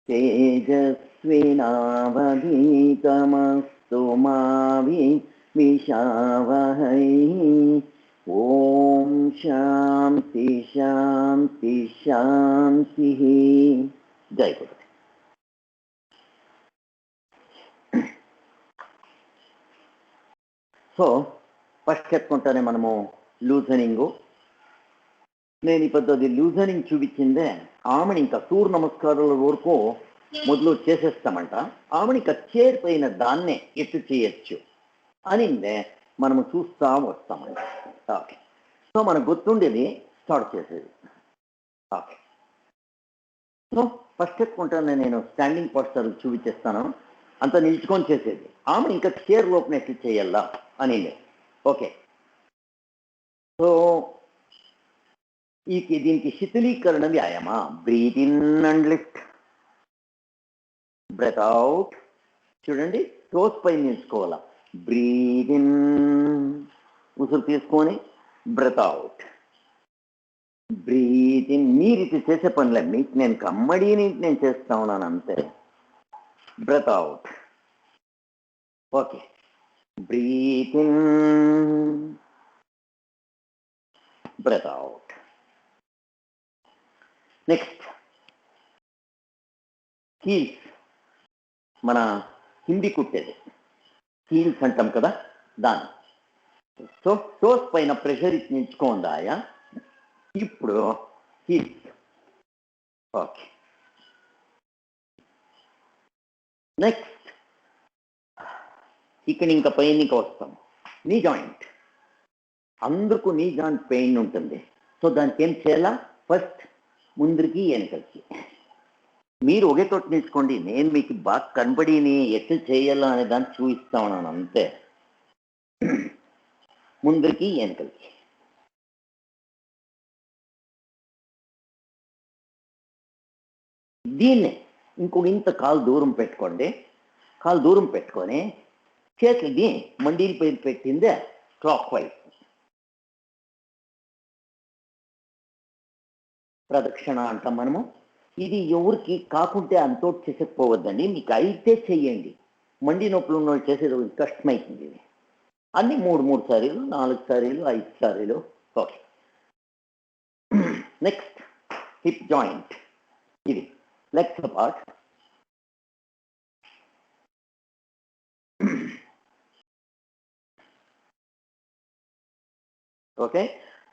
तेजस्विनावधीतमस्तु मा विद्विषावहै। ओम शांति शांति शांति। जय गुरु। సో ఫస్ట్ చెప్పుకుంటానే మనము లూజనింగ్. నేను ఈ పద్ధతి లూజనింగ్ చూపించిందే ఆమెను ఇంకా సూర్య నమస్కారాల వరకు మొదలు చేసేస్తామంట. ఆమెను ఇంకా చేరిపోయిన దాన్నే ఎట్టు చేయొచ్చు అనిందే మనము చూస్తా వస్తామంట. ఓకే, సో మనకు గుర్తుండేది స్టార్ట్ చేసేది. ఓకే, సో ఫస్ట్ చెప్పుకుంటానే నేను స్టాండింగ్ పోస్టర్ చూపించేస్తాను. అంత నిల్చుకొని చేసేది. ఆమెను ఇంకా చైర్ లోపల ఎట్లు చేయాలా అనిందే. ఓకే, సో దీనికి శిథిలీకరణ వ్యాయామ. Breathe in and lift, breathe out. చూడండి, టోస్ పైన నిల్చుకోవాలా. బ్రీత్ ఇన్, ఉసురు తీసుకొని బ్రెత్ అవుట్. Breath in. మీరు ఇది చేసే పనిలే, మీకు నేను కమ్మడిని నేను చేస్తా ఉన్నాను అంతే. Breathe out. Okay, breathe in, breathe out. Next heels. మన హిందీ కుట్టేది హీల్స్ అంటాం కదా, దాన్ని. సో టోస్ పైన ప్రెషర్ ఇచ్చుకోందాయా. ఇప్పుడు హీల్స్. ఓకే, నెక్స్ట్ ఇక్కడ ఇంకా పైన ఇంకా వస్తాం. Knee joint. అందరికీ నీ జాయింట్ పెయిన్ ఉంటుంది. సో దానికి ఏం చేయాలా? ఫస్ట్ ముందరికి వెనకలికి. మీరు ఒకే తోటి నిల్చుకోండి, నేను మీకు బాగా కనబడిని ఎట్లా చేయాలా అనే దాన్ని చూపిస్తా ఉన్నాను అంతే. ముందరికి వెనకలికి. దీన్నే ఇంకొక ఇంత కాలు దూరం పెట్టుకోండి. కాలు దూరం పెట్టుకొని చేతులది మండీల పైన పెట్టిందే క్లాక్ వైజ్ ప్రదక్షిణ అంటాం మనము. ఇది ఎవరికి కాకుంటే అంతోటి చేసేకపోవద్దండి, మీకు అయితే చెయ్యండి. మండి నొప్పులు ఉన్న వాళ్ళు చేసేది కష్టమైతుంది. ఇది అన్ని 3 సారీలు, 4 సారీలు, 5 సారీలు. Okay, next hip joint. ఇది legs apart. Okay,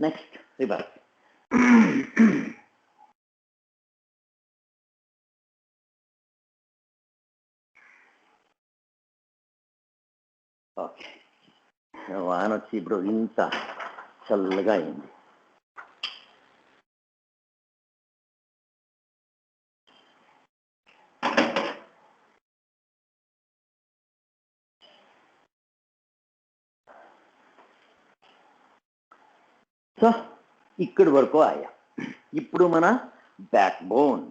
next reverse. Okay, వాన వచ్చి ఇప్పుడు ఇంత చల్లగా అయింది. సో ఇక్కడి వరకు ఆయా. ఇప్పుడు మన బ్యాక్ బోన్.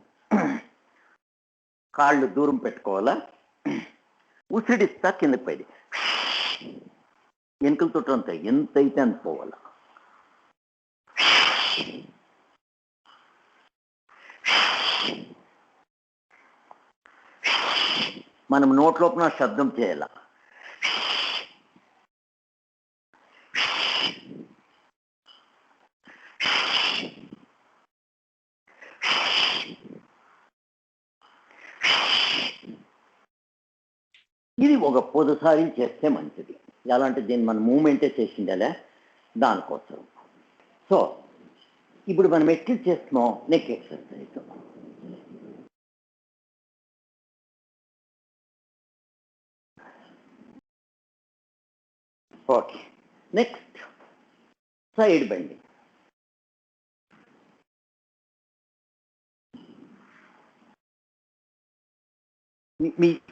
కాళ్ళు దూరం పెట్టుకోవాలా. ఉసిడిస్తా కిందకి పైది. వెనుకలతో అంత ఎంతైతే అంత పోవాలా. మనం నోట్లోపల శబ్దం చేయాల. ఇది ఒక 10 సార్లు చేస్తే మంచిది. ఎలాంటి దీన్ని మనం మూమెంటే చేసిండలే దానికోసం. సో ఇప్పుడు మనం ఎట్లు చేస్తున్నాం? Neck exercise. Okay, next side bending.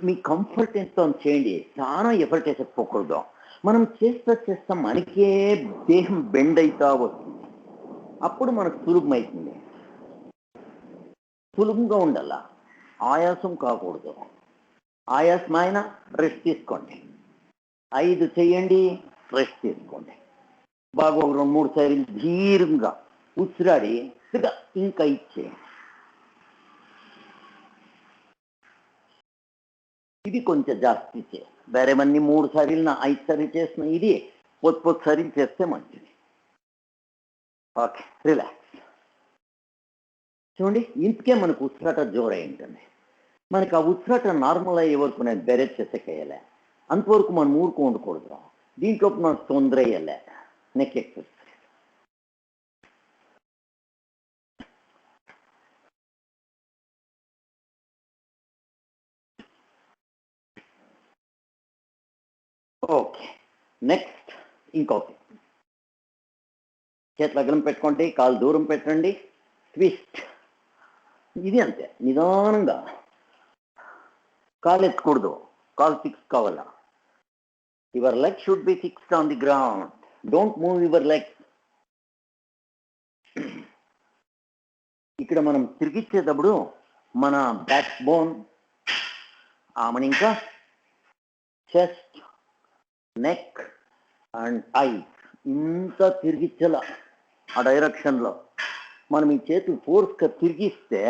మీ కంఫర్ట్ ఎంతో చేయండి, చాలా ఎఫర్ట్ వేసకపోకూడదు. మనం చేస్తా మనకే దేహం బెండ్ అవుతా వస్తుంది. అప్పుడు మనకు సులభమవుతుంది. సులభంగా ఉండాల, ఆయాసం కాకూడదు. ఆయాసమైన రెస్ట్ తీసుకోండి. 5 చేయండి, రెస్ట్ తీసుకోండి. బాగా 2-3 సార్లు ధీరంగా ఉసిరాడి ఇంకా ఇచ్చేయండి. ఇది కొంచెం జాస్తి చేయాలి. వేరేవన్నీ 3 సార్లు 5 సార్లు చేసిన ఇది పొద్దు సార్లు చేస్తే మంచిది. Okay, relax. చూడండి, ఇంతకే మనకు ఉత్సాట జోరు ఏంటండి. మనకి ఆ ఉత్సాట నార్మల్ అయ్యే వరకు నేను బెరెట్ చేసేకేయాలి. అంతవరకు మనం ఊరుకు ఉండకూడదు. దీంట్లో మనకు తొందర అయ్యాలి. Neck exercise. ఓకే, నెక్స్ట్ ఇంకొకటి. చేతులు అగ్రం పెట్టుకోండి, కాలు దూరం పెట్టండి, ట్విస్ట్. ఇది అంతే, నిదానంగా. కాలు ఎత్తకూడదు, కాలు ఫిక్స్ కావాలా. Your leg should be fixed on the ground. Don't move your leg. ఇక్కడ మనం తిరిగిచ్చేటప్పుడు మన బ్యాక్ బోన్, ఆమెను ఇంకా చెస్ట్, నెక్ అండ్ ఐస్ ఇంత తిరిగిచ్చల ఆ డైరెక్షన్లో. మనం ఈ చేతులు ఫోర్స్గా తిరిగిస్తే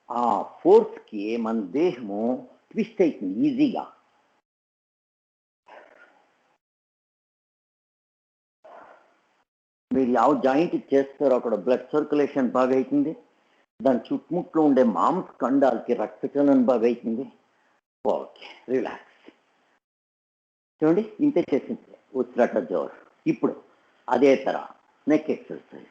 ఆ ఫోర్స్కి మన దేహము ట్విస్ట్ అవుతుంది ఈజీగా. మీరు ಯಾವ జాయింట్ చేస్తారో అక్కడ బ్లడ్ సర్క్యులేషన్ బాగా అవుతుంది. దాని చుట్టుముట్లో ఉండే మాంసఖండాలకి రక్తచలనం బాగా అవుతుంది. Okay, relax. చూడండి, ఇంతే చేసింది ఉత్సాట జోర్. ఇప్పుడు అదే తర నెక్ ఎక్సర్సైజ్.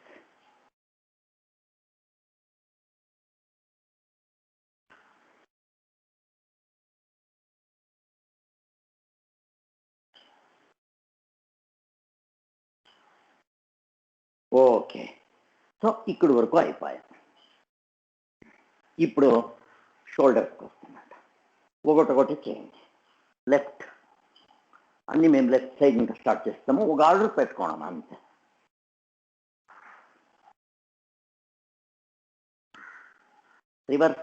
ఓకే, సో ఇక్కడి వరకు అయిపోయాయి. ఇప్పుడు షోల్డర్స్కి వస్తుందంట. ఒకటి చేయండి. లెఫ్ట్ అన్ని మేము లెఫ్ట్ సైడ్ ఇంకా స్టార్ట్ చేస్తాము. ఒక ఆర్డర్ పెట్టుకోవడం అంతే. రివర్స్.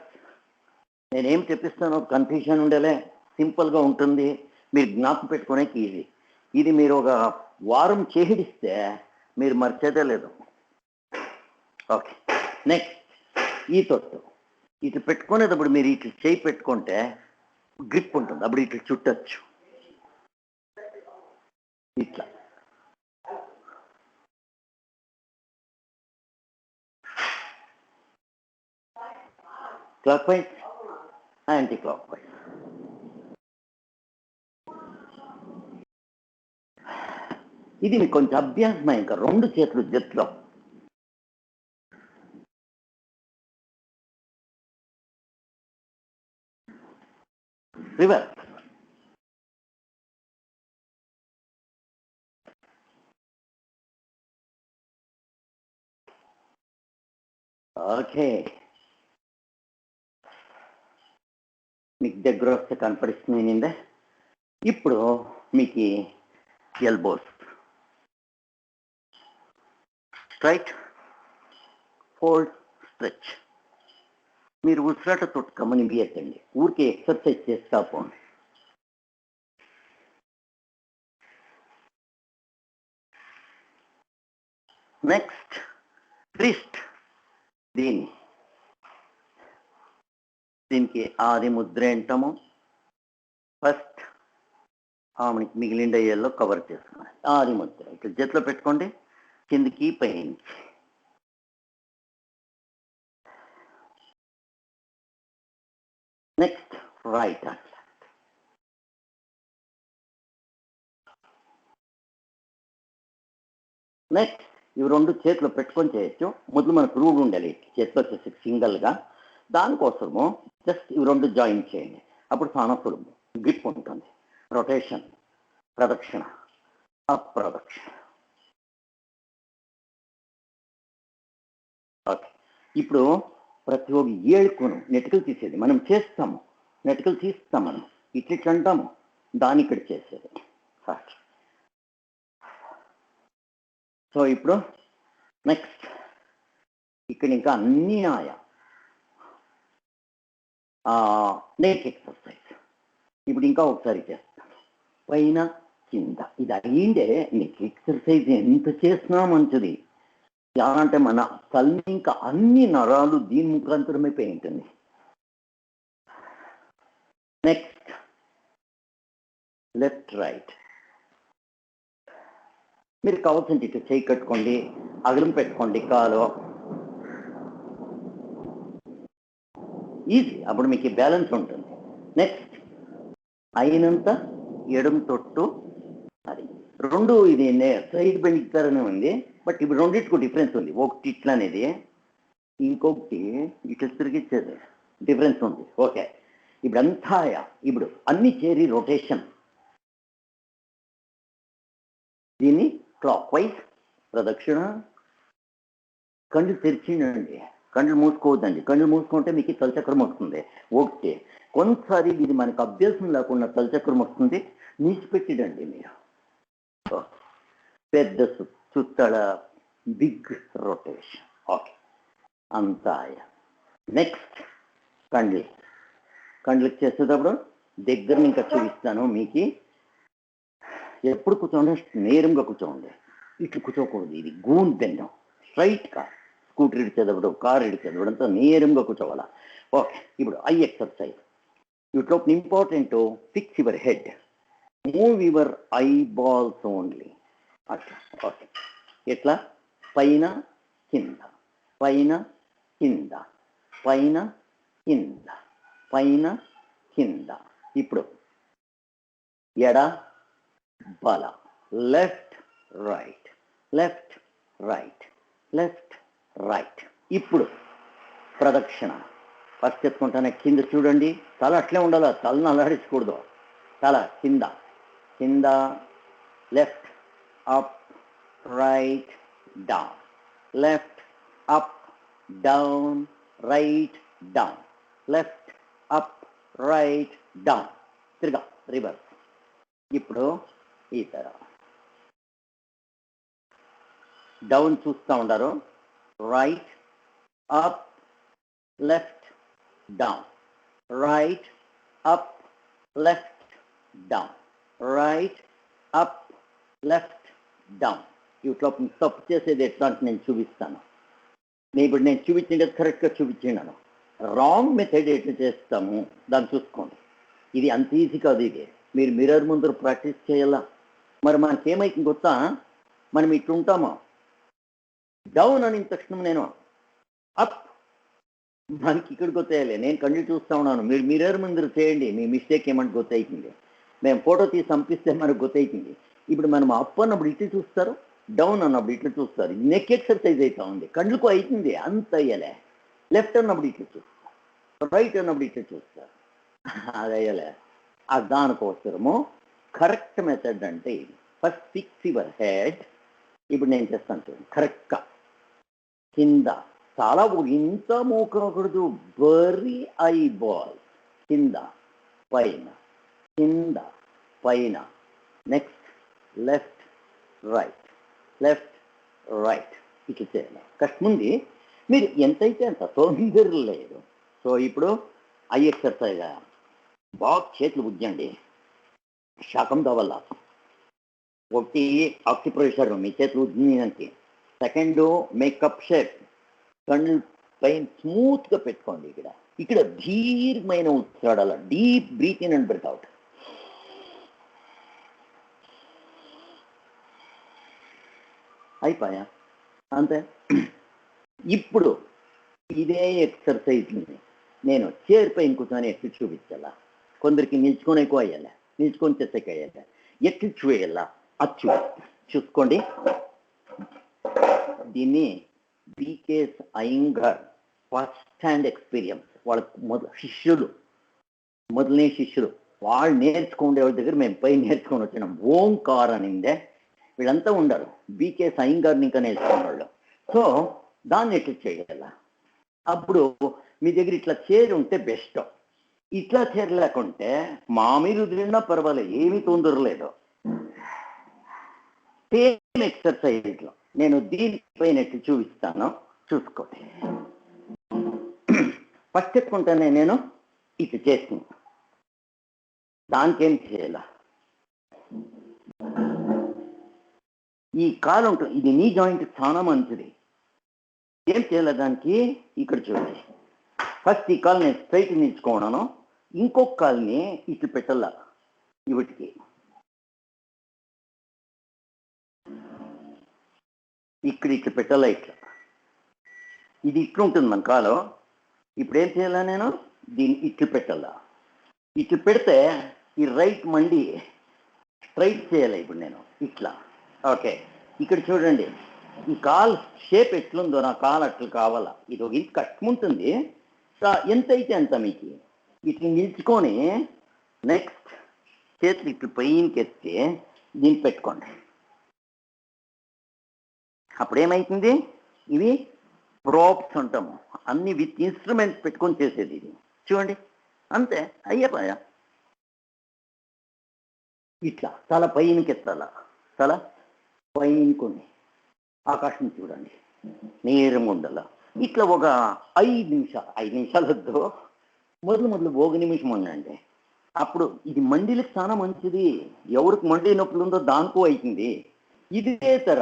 నేనేం చెప్పిస్తానో కన్ఫ్యూజన్ ఉండేలే, సింపుల్గా ఉంటుంది, మీరు జ్ఞాపకం పెట్టుకోవడానికి ఈజీ. ఇది మీరు ఒక వారం చేహిడిస్తే మీరు మర్చేదే లేదు. ఓకే, నెక్స్ట్ ఈ తొట్టు ఇటు పెట్టుకునేటప్పుడు మీరు ఇటు చేయి పెట్టుకుంటే గ్రిప్ ఉంటుంది, అప్పుడు ఇటు చుట్టచ్చు ఇట్లా. Clock wise, anti clock wise. ఇది మీకు కొంచెం అభ్యాసమే. ఇంకా 2 చేతులు జట్లో. రివర్స్. ఓకే, మీకు దగ్గర వస్తే కనపడిస్తుంది. ఇప్పుడు మీకు ఎల్బోస్ స్ట్రైట్, ఫోల్డ్, స్ట్రెచ్. మీరు ఉసిరాట తోటి కమ్మని బియ్యకండి, ఊరికే ఎక్సర్సైజ్ చేస్తా పోండి. Next twist. దీనికి ఆది ముద్ర అంటాము. ఫస్ట్ ఆమెకి మిగిలిన డయ్యల్లో కవర్ చేసుకోండి. ఆది ముద్ర ఇట్లా చేతిలో పెట్టుకోండి, కిందికి పైకి. Next right hand. నెక్స్ట్ ఇవి 2 చేతిలో పెట్టుకొని చేయొచ్చు. మొదలు మనకు రూల్ ఉండాలి చేతిలో వచ్చేసి సింగిల్గా. దానికోసము జస్ట్ ఇవి 2 జాయిన్ చేయండి, అప్పుడు చాలా సులభం. గ్రిప్ ఉంటుంది. రొటేషన్, ప్రదక్షిణ, అప్రదక్షిణ. ఓకే, ఇప్పుడు ప్రతి ఒక్క ఏడుకును నెటికలు తీసేది మనం చేస్తాము. నెటికలు తీస్తాం మనం, ఇట్లా అంటాము, దాని ఇక్కడ చేసేది. సో ఇప్పుడు నెక్స్ట్ ఇక్కడ ఇంకా అన్నీ ఆయా నెక్ ఎక్సర్సైజ్. ఇప్పుడు ఇంకా ఒకసారి చేస్తాను, పైన కింద. ఇది అయ్యిండే నెక్ ఎక్సర్సైజ్ ఎంత చేసినా మంచిది. ఎలా అంటే మన తల్లి ఇంకా అన్ని నరాలు దీని ముఖాంతరమే పోయి ఉంటుంది. Next left right. మీరు కావాల్సింది ఇటు చేయి కట్టుకోండి, అగలం పెట్టుకోండి కాలు. ఈజీ, అప్పుడు మీకు బ్యాలెన్స్ ఉంటుంది. నెక్స్ట్ అయినంత ఎడమ తొట్టు. అది రెండు, ఇది సైడ్ బెండిస్తారనే ఉంది, బట్ ఇప్పుడు రెండింటికి డిఫరెన్స్ ఉంది. ఒకటి ఇట్లా అనేది, ఇంకొకటి ఇట్లా తిరిగిచ్చేది, డిఫరెన్స్ ఉంది. ఓకే, ఇప్పుడు అంతా ఇప్పుడు అన్ని చేరి రొటేషన్. దీన్ని క్లాక్ వైజ్ ప్రదక్షిణ. కళ్ళు తెరిచిండండి, కళ్ళు మూసుకోవద్దండి. కళ్ళు మూసుకుంటే మీకు తలచక్రం వస్తుంది. ఓకే, కొంతసారి ఇది మనకు అభ్యాసం లేకుండా తలచక్రం వస్తుంది, నీచిపెట్టిడండి మీరు. పెద్ద చుట్టడ బిగ్ రొటేషన్. ఓకే, అంతా. నెక్స్ట్ కండ్లకి చేసేటప్పుడు దగ్గర ఇంకా చూపిస్తాను మీకు. ఎప్పుడు కూర్చోండి, నేరంగా కూర్చోండి, ఇట్లు కూర్చోకూడదు. ఇది గూన్ బెండం, స్ట్రైట్గా. స్కూటర్ ఇడిచేటప్పుడు, కార్ ఇడిచేటప్పుడు అంతా నేరంగా కూర్చోవాలా. ఓకే, ఇప్పుడు ఐ ఎక్సర్సైజ్. ఇట్లో important, fix your head, move your I balls only. అట్లా. ఓకే, ఎట్లా? పైన కింద, పైన కింద, పైన కింద, పైన కింద. ఇప్పుడు ఎడ బల, left right, left right, left right. ఇప్పుడు ప్రదక్షిణ. ఫస్ట్ చెప్పుకుంటానే కింద చూడండి, తల అట్లే ఉండాలి, తలను అల్లాడించకూడదు. తల కింద, కింద, left up right down, left up down, right down, left up right down. తిరగా రివర్స్. ఇప్పుడు ఈ తర డౌన్ చూస్తూ ఉండారు. Right up, left down, right up, left down, right up, left down. ఇట్లా తప్పు చేసేది ఎట్లా అంటే నేను చూపిస్తాను. ఇప్పుడు నేను చూపించింది కరెక్ట్గా చూపించినాను. రాంగ్ మెథడ్ ఎట్లా చేస్తాము దాన్ని చూసుకోండి. ఇది అంత ఈజీ కాదు. ఇది మీరు మిర్రర్ ముందర ప్రాక్టీస్ చేయాలా. మరి మనకేమైంది గుర్తా, మనం ఇట్లుంటామా, డౌన్ అని తక్షణం నేను అప్, మనకి ఇక్కడికి వచ్చేయాలి. నేను కళ్ళు చూస్తూ ఉన్నాను, మీరు మిర్రర్ ముందర చేయండి, మీ మిస్టేక్ ఏమంటే గుర్తవుతుంది. మేము ఫోటో తీసి పంపిస్తే మనకు గుర్తవుతుంది. ఇప్పుడు మనం అప్ అన్నప్పుడు ఇట్లా చూస్తారు, డౌన్ అన్నప్పుడు ఇట్లా చూస్తారు. నెక్ ఎక్సర్సైజ్ అవుతా ఉంది, కళ్ళకు అవుతుంది, అంత అయ్యలే. లెఫ్ట్ అన్నప్పుడు ఇట్లా చూస్తారు, రైట్ అన్నప్పుడు ఇట్లా చూస్తారు, అది అయ్యలే. దానికోసము కరెక్ట్ మెథడ్ అంటే ఇది. First fix your head. ఇప్పుడు నేను చేస్తాను చూడండి, కరెక్ట్గా కింద చాలా ఇంత మోకరకూడదు, వెరీ ఐ బాల్. కింద పైన, కింద పైన. Next left right, left right. ఇట్లా చేయాలి. కష్టముంది, మీరు ఎంతైతే అంత తొందర లేదు. సో ఇప్పుడు ఐ ఎక్సర్సైజ్. బాగా చేతులు ఉజ్జండి, శాకం వల్ల. ఒకటి ఆక్యుప్రెషర్, మీ చేతులు ఉజ్జినానికి. సెకండ్ మేకప్ షేప్, కళ్ళు పైన స్మూత్గా పెట్టుకోండి. ఇక్కడ దీర్ఘమైన ఉత్సాడాల, deep breathe in and breathe out. అయిపోయా, అంతే. ఇప్పుడు ఇదే ఎక్సర్సైజ్ని నేను చైర్ పైన కూర్చొని ఎట్లు చూపించాలా. కొందరికి నిల్చుకొని ఎక్కువ అయ్యాలా, నిల్చుకొని చేసేకి అయ్యాలా, ఎట్లు చూయాలా అది చూసుకోండి. దీన్ని BKS Iyengar first hand experience. వాళ్ళ మొదలనే శిష్యులు వాళ్ళు నేర్చుకునే వాళ్ళ దగ్గర మేము పై నేర్చుకొని వచ్చినాం. ఓంకార్ అనిందే, వీళ్ళంతా ఉండరు. బీకేఎస్ అయ్యంగార్ని ఇంకా నేర్చుకునే వాళ్ళు. సో దాన్ని ఎట్లా చేయాలా. అప్పుడు మీ దగ్గర ఇట్లా చైర్ ఉంటే బెస్ట్. ఇట్లా చైర్ లేకుంటే మీరు వదిలినా పర్వాలేదు, ఏమీ తొందరలేదు. సేమ్ ఎక్సర్సైజ్లో నేను దీనిపైన ఎట్లా చూపిస్తాను చూసుకోండి. ఫస్ట్ చెప్పుకుంటానే నేను ఇట్లా చేసుకుంటాను. దానికి ఏం చేయాలా, ఈ కాలు ఉంటుంది, ఇది నీ జాయింట్ చాలా మంచిది. ఏం చేయాలి దానికి, ఇక్కడ చూడండి. ఫస్ట్ ఈ కాలు నేను స్ట్రైట్ నిల్చుకోవడాను, ఇంకొక కాల్ని ఇట్లు పెట్టాల. వీటికి ఇక్కడ ఇట్లా పెట్టాలా, ఇట్లా ఇది ఇట్లా ఉంటుంది మన కాలు. ఇప్పుడు ఏం చేయాలా, నేను దీన్ని ఇట్లు పెట్టాలా. ఇట్లు పెడితే ఈ రైట్ మండి స్ట్రైట్ చేయాలి. ఇప్పుడు నేను ఇట్లా. ఓకే, ఇక్కడ చూడండి, ఈ కాల్ షేప్ ఎట్లుందో నా కాలు అట్లా కావాలా. ఇది ఒక ఇంత కష్టం ఉంటుంది. ఎంత అయితే అంత మీకు ఇట్లా నిల్చుకొని నెక్స్ట్ చేతులు ఇట్లు పైనకి ఎత్తి దీన్ని పెట్టుకోండి. అప్పుడు ఏమైతుంది, ఇవి ప్రోప్స్ అంటాము, అన్ని విత్ ఇన్స్ట్రుమెంట్స్ పెట్టుకొని చేసేది ఇది. చూడండి, అంతే అయ్యపోయా. ఇట్లా తల పైనకి ఎత్తాల, తల పైనకొని ఆకాశం చూడండి, నేరంగా ఉండాల. ఇట్లా ఒక 5 నిమిషాలు వద్దు, మొదలు 1 నిమిషం ఉండండి. అప్పుడు ఇది మండీలకు చాలా మంచిది. ఎవరికి మండీ నొప్పులు ఉందో దానికో అవుతుంది. ఇదే తర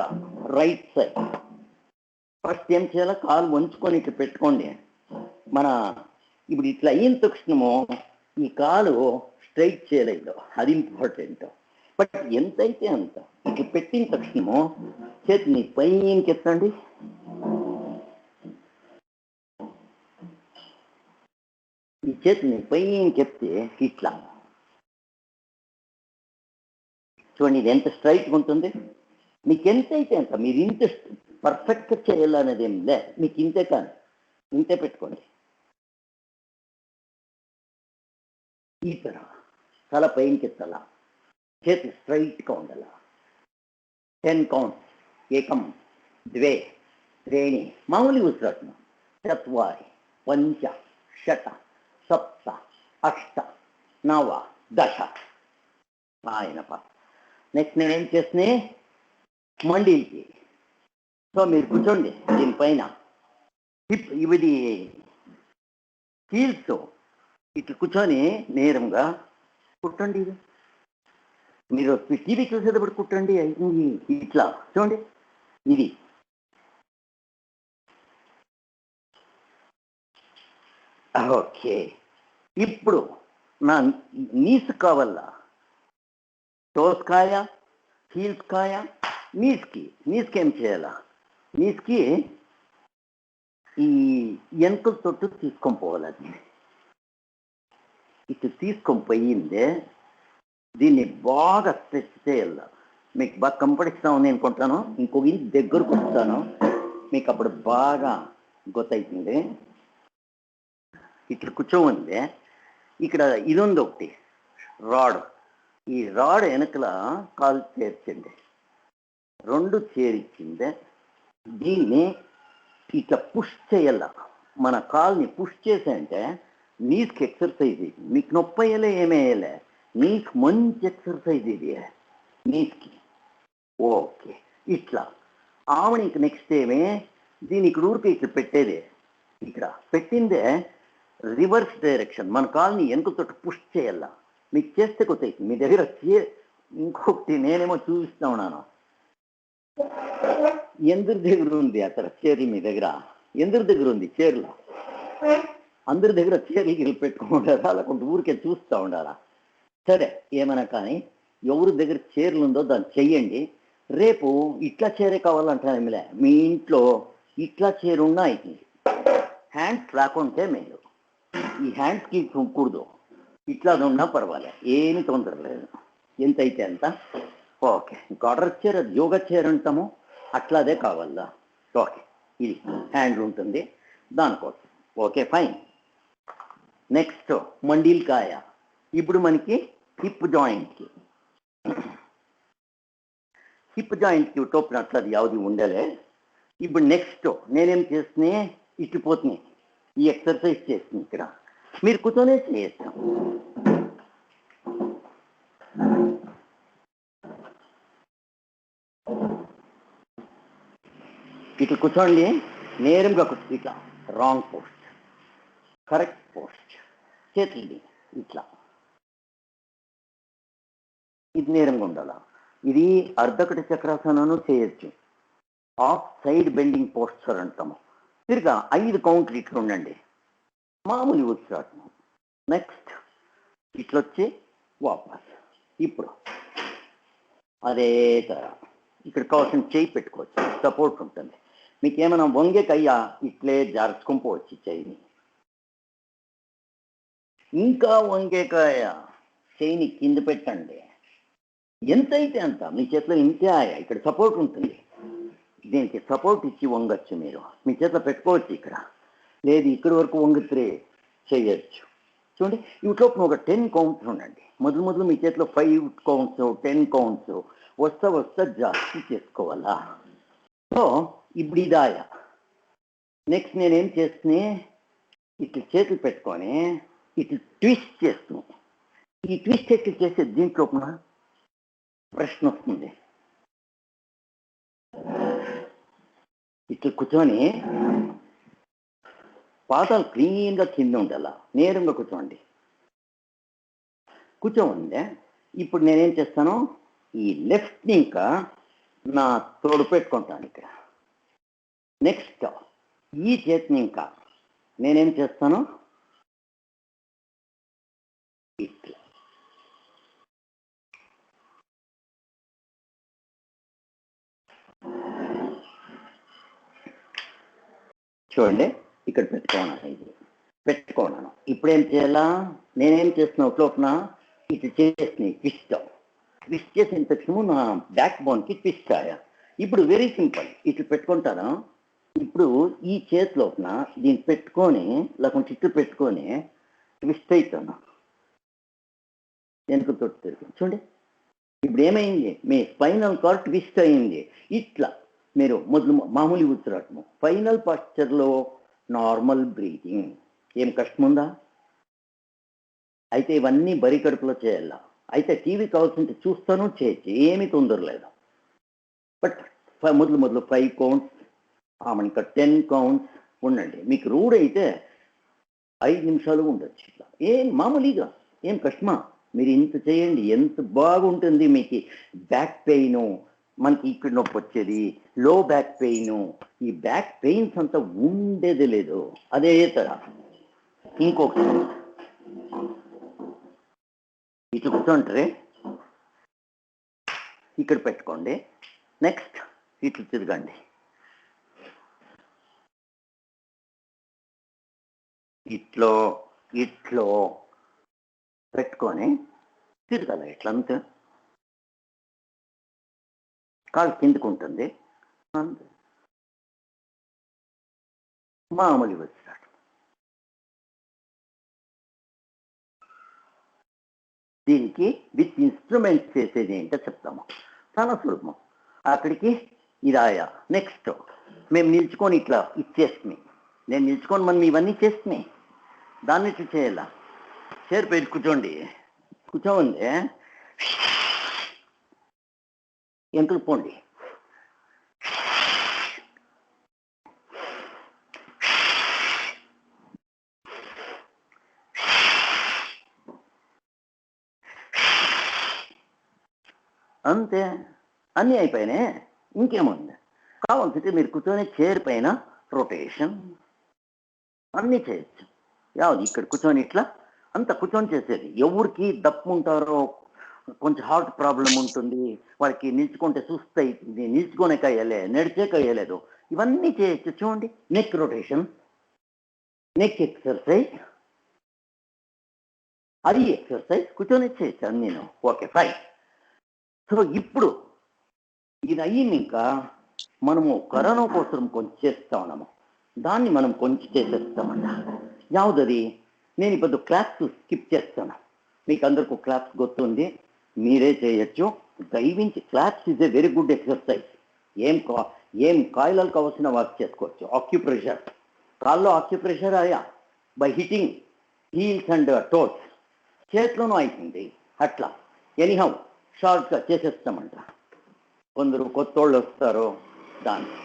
రైట్ సైడ్ ఫస్ట్ ఏం చేయాలో, కాలు వంచుకొని ఇట్లా పెట్టుకోండి. మన ఇప్పుడు ఇట్లా అయిన తక్షణము ఈ కాలు స్ట్రైట్ చేయలేదు, అది ఇంపార్టెంట్. బట్ ఎంతైతే అంత ఇట్లా పెట్టిన తక్షణము చేతిని పైకి ఎత్తండి. ఈ చేతిని పైకి ఎత్తి ఇట్లా చూడండి, ఇది ఎంత స్ట్రైట్గా ఉంటుంది. మీకు ఎంతైతే అంత, మీరు ఇంత పర్ఫెక్ట్గా చేయాలనేది ఏం లే, మీకు ఇంతే, కానీ ఇంతే పెట్టుకోండి. ఈ తర తల పైకి ఎత్తాల, చేతి స్ట్రైట్గా ఉండాల. 10 కౌంట్స్. 1 2 3 మామూలు ఉసిరాటం. 4 5 6 7 8 9 10. ఆయనప నెక్స్ట్ నేనేం చేస్తున్నా, మండీకి. సో మీరు కూర్చోండి దీనిపైన. ఇది హీల్స్ ఇట్లా కూర్చొని నేరంగా కుట్టండి. ఇది మీరు టీవీ చూసేటప్పుడు కుట్టండి. ఇట్లా చూడండి, ఇది ఓకే. ఇప్పుడు నా నీసు కావాలా, టోస్ కాయ, హీల్స్ కాయ, నీస్కి ఏం చేయాలా, నీస్కి ఈ వెనకల తొట్టు తీసుకొని పోవాలి. అది ఇటు తీసుకొని పోయిందే దీన్ని బాగా స్ట్రెచ్ చేయాల. మీకు బాగా కంఫర్ట్గా ఉంది అనుకుంటాను. ఇంకొక ఇంటి దగ్గరకు వస్తాను, మీకు అప్పుడు బాగా గుర్తవుతుంది. ఇట్లా కూర్చోండి. ఇక్కడ ఇది ఉంది ఒకటి రాడ్. ఈ రాడ్ వెనకల కాలు చేర్చండి, 2 చేరిచ్చిందే దీన్ని ఇట్లా పుష్ చేయాల. మన కాల్ని పుష్ చేసంటే నీస్కి ఎక్సర్సైజ్. ఇది మీకు నొప్పి అయ్యలే, ఏమేయలే, నీకు మంచి ఎక్సర్సైజ్ ఇది నీస్కి. ఓకే, ఇట్లా ఆవనికి నెక్స్ట్ ఏమే దీని ఇక్కడ ఊరికి ఇట్లా పెట్టేదే. ఇక్కడ పెట్టిందే రివర్స్ డైరెక్షన్. మన కాల్ని వెనుకతో పుష్ చేయాల. మీకు చేస్తే కొత్త మీ దగ్గర ఇంకొకటి నేనేమో చూపిస్తా ఉన్నాను. ఎందరి దగ్గర ఉంది అక్కడ చీర? మీ దగ్గర ఎందరి దగ్గర ఉంది చీరలు? అందరి దగ్గర చీరలు పెట్టుకుంటారా, లేకుంటే ఊరికే చూస్తూ ఉండాలా? సరే, ఏమైనా కానీ ఎవరి దగ్గర చీరలు ఉందో దాన్ని చెయ్యండి. రేపు ఇట్లా చీరే కావాలంటారేమిలే, మీ ఇంట్లో ఇట్లా చీర ఉన్నా అవుతుంది. హ్యాండ్స్ రాకుంటే మేలు. ఈ హ్యాండ్స్కి కూడదు, ఇట్లా ఉన్నా పర్వాలే, ఏమి తొందర లేదు. ఎంతైతే అంత. ఓకే, గార్డర్ చీర, యోగా చీర అంటాము, అట్లాదే కావాలా? ఓకే, ఇది హ్యాండ్ ఉంటుంది దానికోసం. Okay, fine. నెక్స్ట్ మండీలకాయ. ఇప్పుడు మనకి హిప్ జాయింట్కి టోపిన అట్లా యావది ఉండలే. ఇప్పుడు నెక్స్ట్ నేనేం చేస్తున్నా, ఇట్టిపోతున్నాయి. ఈ ఎక్సర్సైజ్ చేస్తుంది. ఇక్కడ మీరు కూర్చొనే చేస్తాం. ఇట్లా కూర్చోండి, నేరంగా ఇట్లా రాంగ్ పోస్ట్, కరెక్ట్ పోస్ట్. చేతులు ఇట్లా, ఇది నేరంగా ఉండాల. ఇది అర్ధకటి చక్రాసనను చేయొచ్చు. ఆఫ్ సైడ్ బెండింగ్ పోస్చర్ అంటాము. తిరిగా 5 కౌంట్లు ఇట్లా ఉండండి, మామూలు ఉత్సాహం. నెక్స్ట్ ఇట్లొచ్చి వాపస్. ఇప్పుడు అదే తర ఇక్కడ కావాల్సిన చేయి పెట్టుకోవచ్చు, సపోర్ట్ ఉంటుంది. మీకు ఏమైనా వంగే కయ్య ఇట్లే జార్చుకొని చేయిని. ఇంకా వంగేకాయ చేయిని కింద పెట్టండి, ఎంతైతే అంత. మీ చేతిలో ఇంతే ఆయా, ఇక్కడ సపోర్ట్ ఉంటుంది, దీనికి సపోర్ట్ ఇచ్చి వంగచ్చు. మీరు మీ చేతిలో పెట్టుకోవచ్చు, ఇక్కడ లేదు ఇక్కడి వరకు వంగితే చేయొచ్చు. చూడండి, వీటిలోపు ఒక 10 కౌంట్స్ ఉండండి. మొదలు మీ చేతిలో 5 కౌంట్స్ 10 కౌంట్స్ వస్తా జాస్తి చేసుకోవాలా. సో ఇప్పుడు ఇదాయా. నెక్స్ట్ నేనేం చేస్తున్నా, ఇట్లా చేతులు పెట్టుకొని ఇట్లా ట్విస్ట్ చేస్తున్నాను. ఈ ట్విస్ట్ ఎట్లా చేసే దీంట్లోపున ప్రశ్న వస్తుంది. ఇట్లా కూర్చొని పాదాలు క్లీన్గా కింద ఉండాల, నేరుగా కూర్చోండి. కూర్చోండి. ఇప్పుడు నేనేం చేస్తాను, ఈ లెఫ్ట్ని ఇంకా నా తోడు పెట్టుకుంటాను ఇక్కడ. నెక్స్ట్ ఈ చేతిని ఇంకా నేనేం చేస్తాను, ఇట్లా చూడండి, ఇక్కడ పెట్టుకోనాను. ఇప్పుడేం చేయాలా, నేనేం చేస్తున్నా లోపల ఇట్లా చేసిన ట్విస్ట్ చేసిన తక్షణము నా బ్యాక్ బోన్కి ట్విస్ట్ ఆయా. ఇప్పుడు వెరీ సింపుల్, ఇట్లా పెట్టుకుంటాను. ఇప్పుడు ఈ చేతి లోపల దీన్ని పెట్టుకొని లేకుంటే ఇట్లా పెట్టుకొని ట్విస్ట్ అవుతాను, వెనుక తోటి తిరుగుతాను. చూడండి, ఇప్పుడు ఏమైంది, మీ స్పైనల్ కార్డ్ ట్విస్ట్ అయింది. ఇట్లా మీరు మొదలు మామూలు ఉత్తరాటము ఫైనల్ పాస్చర్లో నార్మల్ బ్రీతింగ్. ఏం కష్టం ఉందా? అయితే ఇవన్నీ బరి కడుపులో చేయాలా. అయితే టీవీ కావాల్సింటే చూస్తాను, చేయొచ్చు, ఏమీ తొందర లేదు. బట్ మొదలు 5 కౌంట్స్, ఇంకా 10 కౌంట్స్ ఉండండి. మీకు రూడ్ అయితే 5 నిమిషాలు ఉండొచ్చు. ఇట్లా ఏం మామూలుగా ఏం కష్టమా? మీరు ఇంత చేయండి, ఎంత బాగుంటుంది. మీకు బ్యాక్ పెయిన్, మనకి ఇక్కడ నొప్పి వచ్చేది, లో బ్యాక్ పెయిన్, ఈ బ్యాక్ పెయిన్స్ అంతా ఉండేది లేదు. అదే తర ఇంకొకటి ఇట్లా కూర్చోంటారే, ఇక్కడ పెట్టుకోండి. నెక్స్ట్ ఇట్లా తిరగండి, ఇట్లో పెట్టుకొని తిరగాల. ఇట్లా అంతే, కాలు కిందకు ఉంటుంది అంతే. మామూలు వచ్చాడు. దీనికి విత్ ఇన్స్ట్రుమెంట్స్ చేసేది ఏంటో చెప్తాము, చాలా సులభం. అక్కడికి ఇదాయా. నెక్స్ట్ మేము నిల్చుకొని ఇట్లా ఇచ్చేస్తున్నాయి. నేను నిల్చుకొని మనం ఇవన్నీ చేస్తున్నాయి, దాన్ని ఇట్లా చేయాల. చేరు పెట్టి కూర్చోండి, కూర్చోండి, ఎంతకు పోండి. అంతే, అన్నీ అయిపోయినాయి. ఇంకేముంది, కావాల్సింటే మీరు కూర్చొని చైర్ పైన రొటేషన్ అన్నీ చేయొచ్చు. యావది ఇక్కడ కూర్చొని ఇట్లా అంత కూర్చొని చేసేది. ఎవరికి దప్పు ఉంటారో, కొంచెం హార్ట్ ప్రాబ్లం ఉంటుంది, వాళ్ళకి నిల్చుకుంటే సుస్థ అవుతుంది, నిల్చుకునే కయ్యలే, నడిచే కయ్యలేదు, ఇవన్నీ చేయొచ్చు. చూడండి, నెక్ రొటేషన్, నెక్ ఎక్సర్సైజ్, అది ఎక్సర్సైజ్ కూర్చొని చేయొచ్చు అని నేను. Okay fine. సో ఇప్పుడు ఇది అయ్యింది. ఇంకా మనము కరోనా కోసం కొంచెం చేస్తా ఉన్నాము, దాన్ని మనం కొంచెం చేసేస్తామన్నా. యావదది, నేను ఇప్పుడు క్లాప్స్ స్కిప్ చేస్తాను. మీకు అందరికీ క్లాప్స్ గుర్తుంది, మీరే చేయొచ్చు. దయవించి claps is a very good exercise. ఏం కాయలకు కావాల్సిన వర్క్ చేసుకోవచ్చు. ఆక్యుప్రెషర్, కాల్లో ఆక్యుప్రెషర్ ఆయా by hitting heels and toes, చేతిలోనూ అవుతుంది. అట్లా ఎనీహౌ షార్ట్గా చేసేస్తామంట. కొందరు కొత్త వాళ్ళు వస్తారు దాన్ని.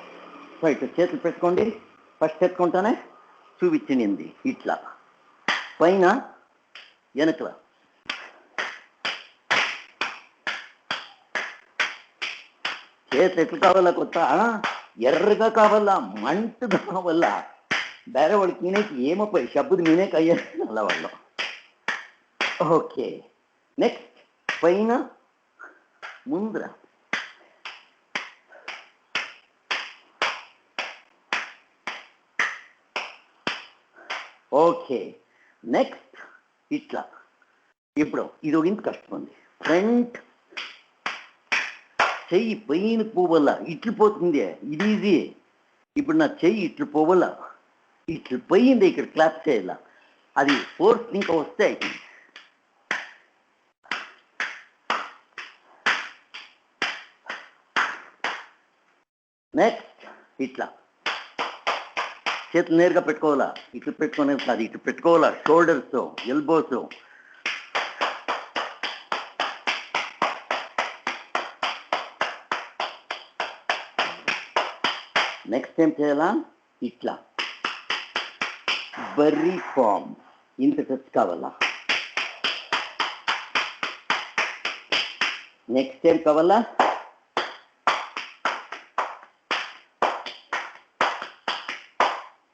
సో ఇట్లా చేతులు పెట్టుకోండి. ఫస్ట్ ఎత్తుకుంటానే చూపించింది, ఇట్లా పైన వెనకల చేతులు ఎట్లా కావాలా, కొత్త ఎర్రగా కావాలా, మంటుగా కావాలా, ಬೇರೆ వాళ్ళకి మీనేకి ఏమో శబ్బుది మీనేకి అయ్యారు అలా వాళ్ళు. ఓకే, నెక్స్ట్ పైన ముందర ఓకే. నెక్స్ట్ ఇట్లా. ఇప్పుడు ఇది ఒక ఇంత కష్టం ఉంది. ఫ్రంట్ చెయ్యి పైన పోవల్ల ఇట్లు పోతుంది, ఇది ఈజీ. ఇప్పుడు నా చెయ్యి ఇట్లు పోవల్ల, ఇట్లు పోయింది, ఇక్కడ క్లాప్ చేయాల, అది ఫోర్స్ ఇంకా వస్తే అవుతుంది. నెక్స్ట్ ఇట్లా చేతులు నేరుగా పెట్టుకోవాలా, ఇట్లు పెట్టుకునే అది ఇట్లు పెట్టుకోవాలా, షోల్డర్స్, ఎల్బోస్. నెక్స్ట్ ఏం చేయాలా, ఇట్లా బర్రీ ఫామ్ ఇంత టచ్ కావాలా. నెక్స్ట్ ఏం కావాలా,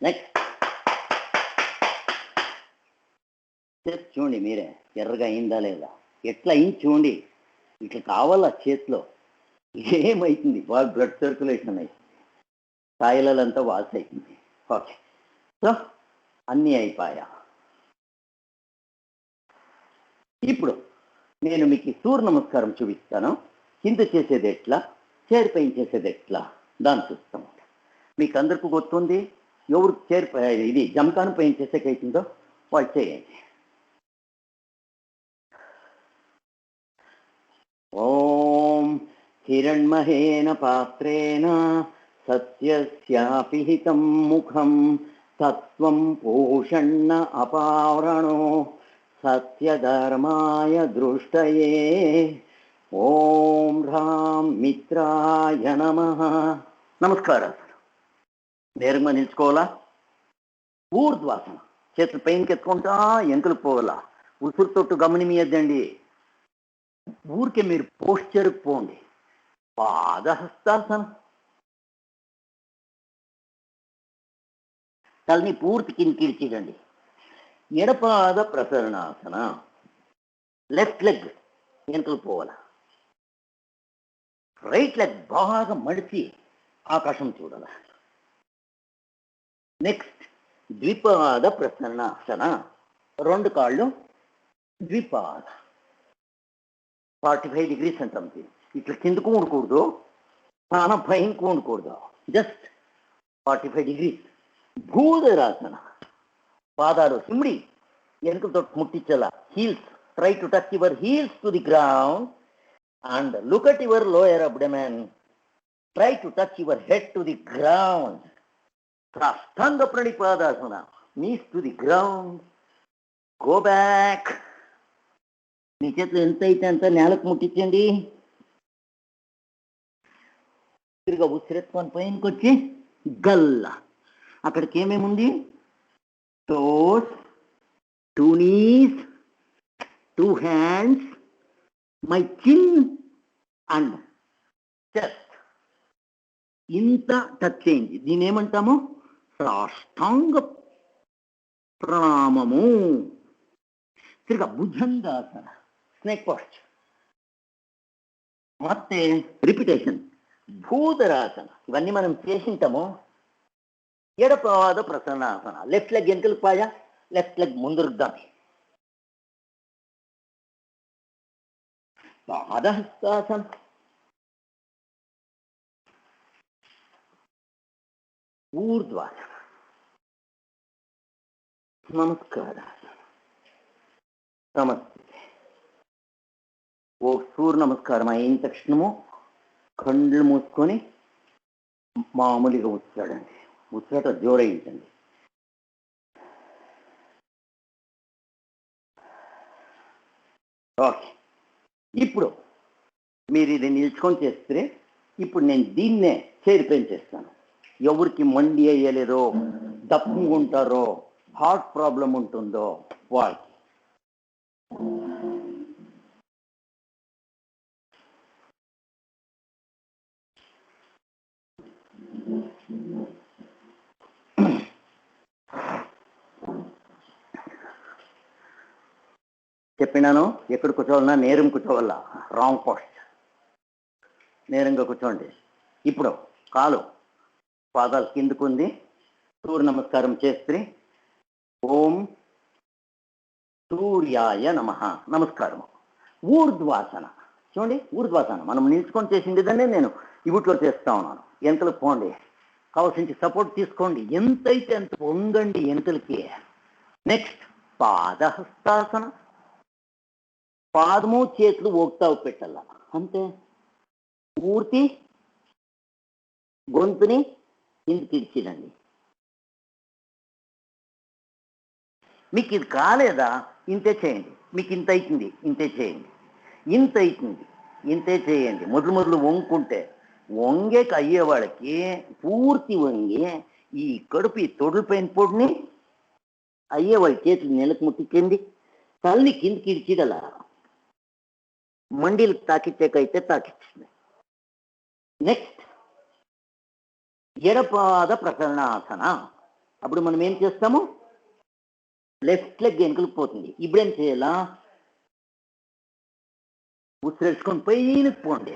నెక్స్ట్ చూడండి మీరే ఎర్రగా అయిందా లేదా, ఎట్లా అయింది చూడండి. ఇట్లా కావాలా చేతిలో, ఏమవుతుంది బాగా బ్లడ్ సర్క్యులేషన్ అయింది, కాయలంతా వాల్స్ అవుతుంది. ఓకే, సో అన్నీ అయిపోయా. ఇప్పుడు నేను మీకు సూర్య నమస్కారం చూపిస్తాను. కింద చేసేది ఎట్లా, చైర్ పైన చేసేది ఎట్లా, దాన్ని చూస్తాం. మీకు అందరికీ గుర్తుంది, ఎవరు చైర్ ఇది జమకాను పైన చేసేకైతుందో వాళ్ళు చేయండి. ఓం హిరణ్మహేన పాత్రేణ సత్యస్యాపిహితం ముఖం తత్వం పూషణ అపావరణో సత్యధర్మాయ దృష్టయే. ఓం రాం మిత్రాయ నమః. నమస్కారం. నేరుగా నిల్చుకోవాలా, ఊర్ధ్వాసన, చేతులు పైనకి ఎత్తుకుంటా ఎంకులు పోవాలా. ఉసురుతోట్టు గమనియద్దండి, ఊరికే మీరు పోస్చర్ పోండి. పాదహస్తాసన, తలని పూర్తి కిందికిడ్చిడండి. ఎడపాద ప్రసరణాసన, లెఫ్ట్ లెగ్ వెనుకలు పోవాల, రైట్ లెగ్ బాగా మడిచి ఆకాశం చూడాల. నెక్స్ట్ ద్విపాద ప్రసరణాసన, రెండు కాళ్ళు ద్విపాద 45 degrees అంటాం. ఇట్లా కిందకు ఉండకూడదు, చాలా పైనకు ఉండకూడదు, జస్ట్ 45 degrees. భూధరాసన, పాదాలు సిమ్డి వెనుకతో ముట్టించాల. Heels, try to touch your heels to the ground and look at your lower abdomen. Try to touch your head to the ground. సాష్టాంగ ప్రణిపాదాసన, knees to the ground. Go back. మీ చేతులు ఎంత అయితే అంత నేలకు ముట్టించండి. తిరిగా ఉసిరెత్తుకొని పైనకి వచ్చి గల్ల. అక్కడికి ఏమేమి ఉంది, toes, 2 knees, 2 hands, my chin and chest. ఇంత టచ్ చేయండి. దీని ఏమంటాము, సాష్టాంగ ప్రణామము. తిరిగా భుజంగాసన, స్నేక్ పోస్చర్. ಮತ್ತೆ రిపిటేషన్, భూధరాసన. ఇవన్నీ మనం చేసింటాము. ఎడపాద ప్రసన్నాసన, లెఫ్ట్ లెగ్ వెనుకలు పాయ, లెఫ్ట్ లెగ్ ముందురుద్దాం. పాదహస్తాసన, ఊర్ధ్వాసన, నమస్కారాసన, నమస్తే. ఓ సూర్య నమస్కారం అయిన తక్షణము కళ్ళు మూసుకొని మామూలుగా ఉచ్చాడండి. ఉచ్చాట జోరైంచండి. ఓకే, ఇప్పుడు మీరు ఇది నిల్చుకొని చేస్తే, ఇప్పుడు నేను దీన్నే చేరిపోయి చేస్తాను. ఎవరికి మండి అయ్యలేదో, దప్పుగా ఉంటారో, హార్ట్ ప్రాబ్లం ఉంటుందో వాళ్ళకి. చెప్పినాను ఎక్కడ కూర్చోవాలన్నా నేరం కూర్చోవాలా, రాంగ్ పోస్ట్. నేరంగా కూర్చోండి. ఇప్పుడు కాలు పాదాలు కిందకుంది, సూర్య నమస్కారం చేస్తే ఓం సూర్యాయ నమః. నమస్కారం. ఊర్ధ్వాసన చూడండి, ఊర్ధ్వాసన మనం నిల్చుకొని చేసింది దాన్ని నేను ఇవిట్లో చేస్తా ఉన్నాను. ఎంతలు పోండి, కావాల్సిన సపోర్ట్ తీసుకోండి, ఎంతైతే అంత వంగండి ఎంతలకి. నెక్స్ట్ పాదహస్తాసన. పాదము చేతులు ఓక్తావు పెట్టాల, అంతే. పూర్తి గొంతుని కిందికి ఇచ్చిరండి. మీకు ఇది కాలేదా, ఇంతే చేయండి. మీకు ఇంత అవుతుంది, ఇంతే చేయండి. ఇంత అవుతుంది, ఇంతే చేయండి. మొదలు వంగుకుంటే వంగేకి అయ్యేవాళ్ళకి పూర్తి వంగి ఈ కడుపు ఈ తొడుల పైన పొడిని అయ్యేవాళ్ళ చేతులు నెలకు ముట్టించండి. తల్లి కిందికి ఇడిచిడల మండీలకు తాకిచ్చేకైతే తాకిచ్చింది. నెక్స్ట్ ఎడపాద ప్రసరణాసన. అప్పుడు మనం ఏం చేస్తాము, లెఫ్ట్ లెగ్ వెనుకలకు పోతుంది. ఇప్పుడేం చేయాలా, ఉసిరేసుకొని పైనకి పోండి.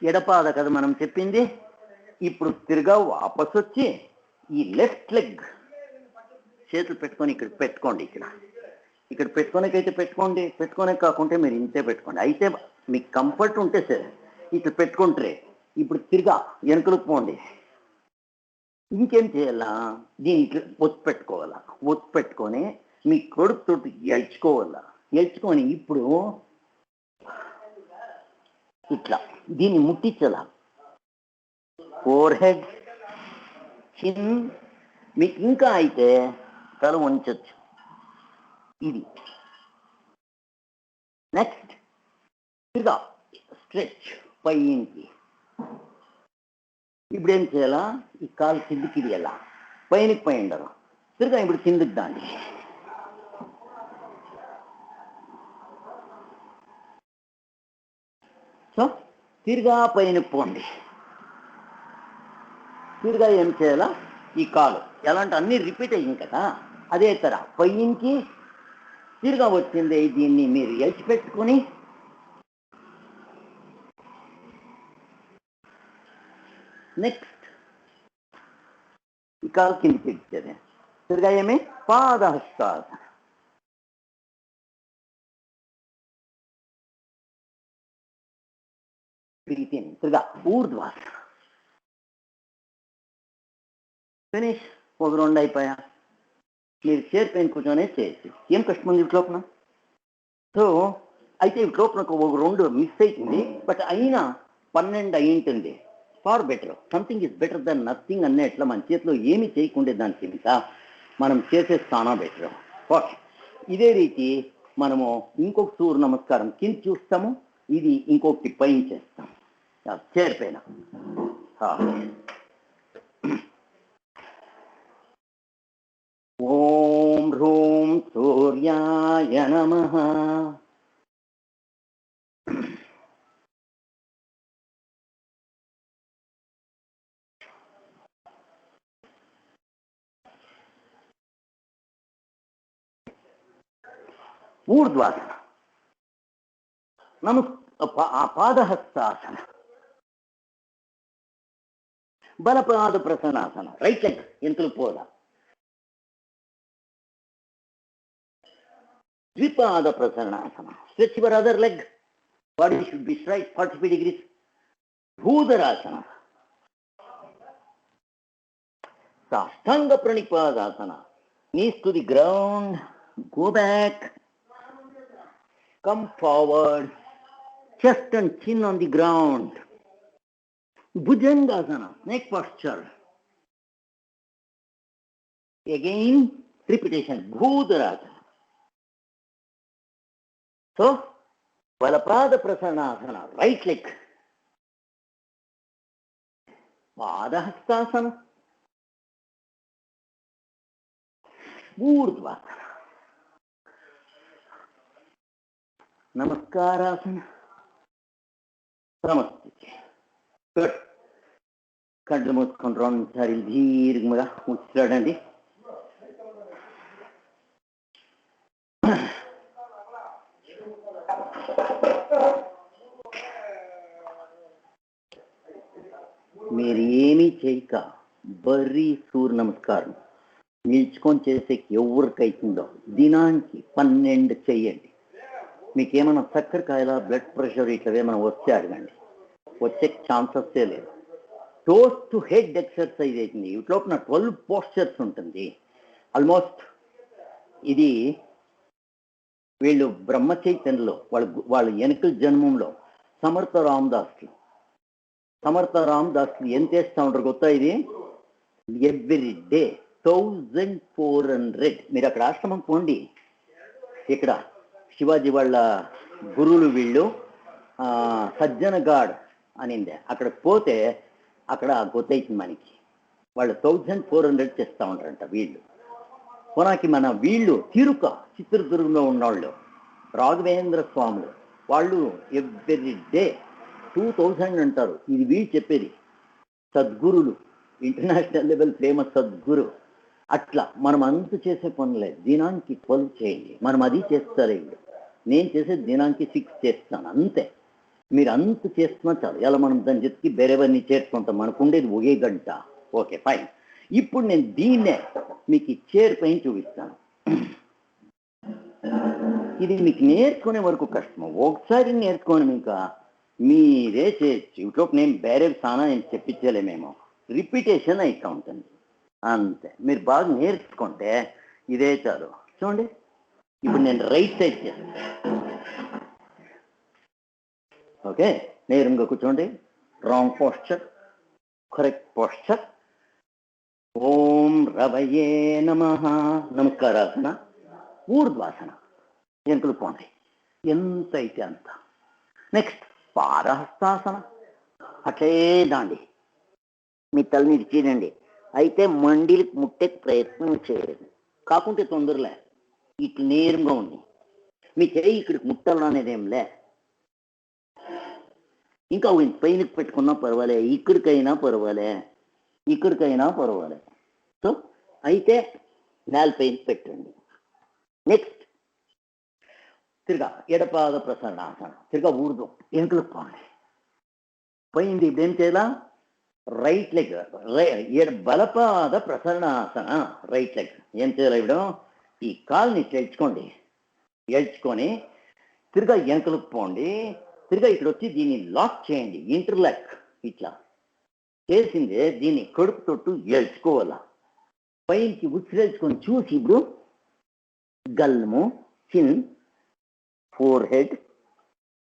ఎడపాద కదా మనం చెప్పింది. ఇప్పుడు తిరిగా వాపసు వచ్చి ఈ లెఫ్ట్ లెగ్ చేతులు పెట్టుకొని ఇక్కడ పెట్టుకోండి. ఇక్కడ పెట్టుకోనికైతే పెట్టుకోండి, పెట్టుకోనే కాకుంటే మీరు ఇంతే పెట్టుకోండి. అయితే మీకు కంఫర్ట్ ఉంటే సరే ఇట్లా పెట్టుకుంటారే. ఇప్పుడు తిరిగా వెనుకలకు పోండి. ఇంకేం చేయాలా, దీనికి ఒత్తు పెట్టుకోవాలా. ఒత్తు పెట్టుకొని మీ కొడుకుతోటి ఎడ్చుకోవాలా. ఎడ్చుకొని ఇప్పుడు ఇట్లా దీన్ని ముట్టించాల. ఫోర్ హెడ్, చిన్. మీకు ఇంకా అయితే తల వంచచ్చు. ఇది నెక్స్ట్ తిరిగా స్ట్రెచ్ పైకి. ఇప్పుడు ఏం చేయాలా, ఈ కాలు కిందికి ఇడియాలా, పైనకి పై ఉండరు. తిరిగా ఇప్పుడు కిందికి దాన్ని. సో తిరిగా పైన పోండి. తిరిగా ఏం చేయాలా, ఈ కాలు ఎలాంటి అన్ని రిపీట్ అయ్యింది కదా, అదే తర పైకి తిరిగా వచ్చింది. దీన్ని మీరు ఎడ్చి పెట్టుకొని నెక్స్ట్ ఈ కాలు కిందికి ఇచ్చేది. తిరిగా ఏమి పాదహస్తాసన. తిరిగా ఊర్ధ్వాసన. ఫినిష్. ఒక రెండు అయిపోయా. మీరు చైర్ పైన కూర్చొనే చేయొచ్చు, ఏం కష్టం ఉంది లోపల. సో అయితే లోపల ఒక రెండు మిస్ అవుతుంది, బట్ అయినా 12 అయ్యింటుంది. Far better, something is better than nothing అన్నట్లా మన చేతిలో ఏమి చేయకుండా దానికి ఇంకా మనం చేసేస్తానా బెటర్. ఓకే, ఇదే రీతి మనము ఇంకొక సూర్య నమస్కారం కింద చూస్తాము. ఇది ఇంకొకటి పైన చేస్తాం చైర్ పైన. ఓం హ్రూం సూర్యాయ నమః. ఊర్ధ్వాసన. పాదహస్తాసన. బలపాద ప్రసన్నాసన. రైట్ లెగ్ ఎంతులు పోదా. ద్విపాద ప్రసన్నాసన. Stretch your other leg. Body should be straight 45 degrees. భూధరాసన. సాష్టాంగ ప్రణిపాదాసన. knees to the ground, go back, come forward, chest and chin on the ground. Bhujangasana, neck posture. Again, repetition, Bhudarasana. So, Balapada Prasanasana, right leg. Padahastasana. Urdhvasana. Namaskarasana. Namaste. Good. కళ్ళు మూసుకొని 2 సార్లు దీర్ఘంగా ఉచ్చిరాడండి. మీరు ఏమీ చేయక బర్రీ సూర్య నమస్కారం నిల్చుకొని చేసే ఎవరికైతుందో దినానికి 12 చెయ్యండి. మీకేమైనా చక్కెరకాయల బ్లడ్ ప్రెషర్ ఇట్లా ఏమైనా వస్తే అడగండి, వచ్చే ఛాన్సెస్సే లేదు. టోస్ టు హెడ్ ఎక్సర్సైజ్ అవుతుంది. వీటిలోపల 12 పోస్చర్స్ ఉంటుంది. ఆల్మోస్ట్ ఇది వీళ్ళు బ్రహ్మ చైతన్యలో వాళ్ళ వెనుకల జన్మంలో సమర్థ రామదాస్లు ఏం చేస్తూ ఉంటారు కొత్త, ఇది ఎవ్రీ డే 1400. మీరు అక్కడ ఆశ్రమం పోండి, ఇక్కడ శివాజీ వాళ్ళ గురువులు వీళ్ళు సజ్జనగాడ్ అనిందే, అక్కడికి పోతే అక్కడ గొత్తైతుంది మనకి. వాళ్ళు 1400 చేస్తూ ఉంటారంట వీళ్ళు. కొనాకి మన వీళ్ళు తిరుక చిత్రదుర్గంలో ఉన్నవాళ్ళు రాఘవేంద్ర స్వాములు, వాళ్ళు ఎవ్రీ డే 2000 అంటారు. ఇది వీళ్ళు చెప్పేది, సద్గురులు, ఇంటర్నేషనల్ లెవెల్ ఫేమస్ సద్గురు. అట్లా మనం అంత చేసే పనులే, దినానికి 12 చేయండి. మనం అది చేస్తారు. నేను చేసేది దినానికి 6 చేస్తాను అంతే. మీరు అంత చేస్తున్నా చాలు. ఇలా మనం దాని జతకి వేరేవన్నీ చేర్చుకుంటాం, మనకు ఉండేది 1 గంట. Okay fine. ఇప్పుడు నేను దీన్నే మీకు చైర్ పైన చూపిస్తాను. ఇది మీకు నేర్చుకునే వరకు కష్టము, ఒకసారి నేర్చుకొని మీకు మీరే చేయొచ్చు. ఇంట్లో నేను వేరే సానా నేను చెప్పించలేమేమో, రిపీటేషన్ అయితా ఉంటుంది అంతే. మీరు బాగా నేర్చుకుంటే ఇదే చాలు. చూడండి, ఇప్పుడు నేను రైట్ సైడ్ చేస్తాను. ఓకే, నేరుగా కూర్చోండి. Wrong posture, correct posture. ఓం రవయే నమః. నమస్కారాసన, ఊర్ధ్వాసన, ఎంకులు పోండి ఎంత అయితే అంత. నెక్స్ట్ పారహస్తాసన, అట్లే దాండి, మీ తలని ఇచ్చేయండి. అయితే మండిలకు ముట్టే ప్రయత్నం చేయలేదు, కాకుంటే తొందరలే. ఇట్లా నేరుగా ఉంది, మీ చేయి ఇక్కడికి ముట్టాలనేది ఏంలే. ఇంకా పైనకి పెట్టుకున్నా పర్వాలే, ఇక్కడికైనా పర్వాలే. సో అయితే నేల పైన పెట్టండి. నెక్స్ట్ తిరగా ఎడపాద ప్రసరణాసనం, తిరగా ఊర్దు ఎంకులకు పోండి. పోయింది. ఇప్పుడు ఏం చేయాలా? రైట్ లెగ్ బలపాద ప్రసరణాసన, రైట్ లెగ్ ఏం చేయాలి? ఇప్పుడు ఈ కాల్ని ఎడ్చుకొని తిరగా ఎంకలకు పోండి. తిరగా ఇక్కడ వచ్చి దీన్ని లాక్ చేయండి, ఇంటర్లాక్. ఇట్లా చేసిందే దీన్ని కడుపు తొట్టు ఎడ్చుకోవాలా. పైకి ఉసిరేసుకొని చూసి ఇప్పుడు గల్ము, చిన్, ఫోర్ హెడ్,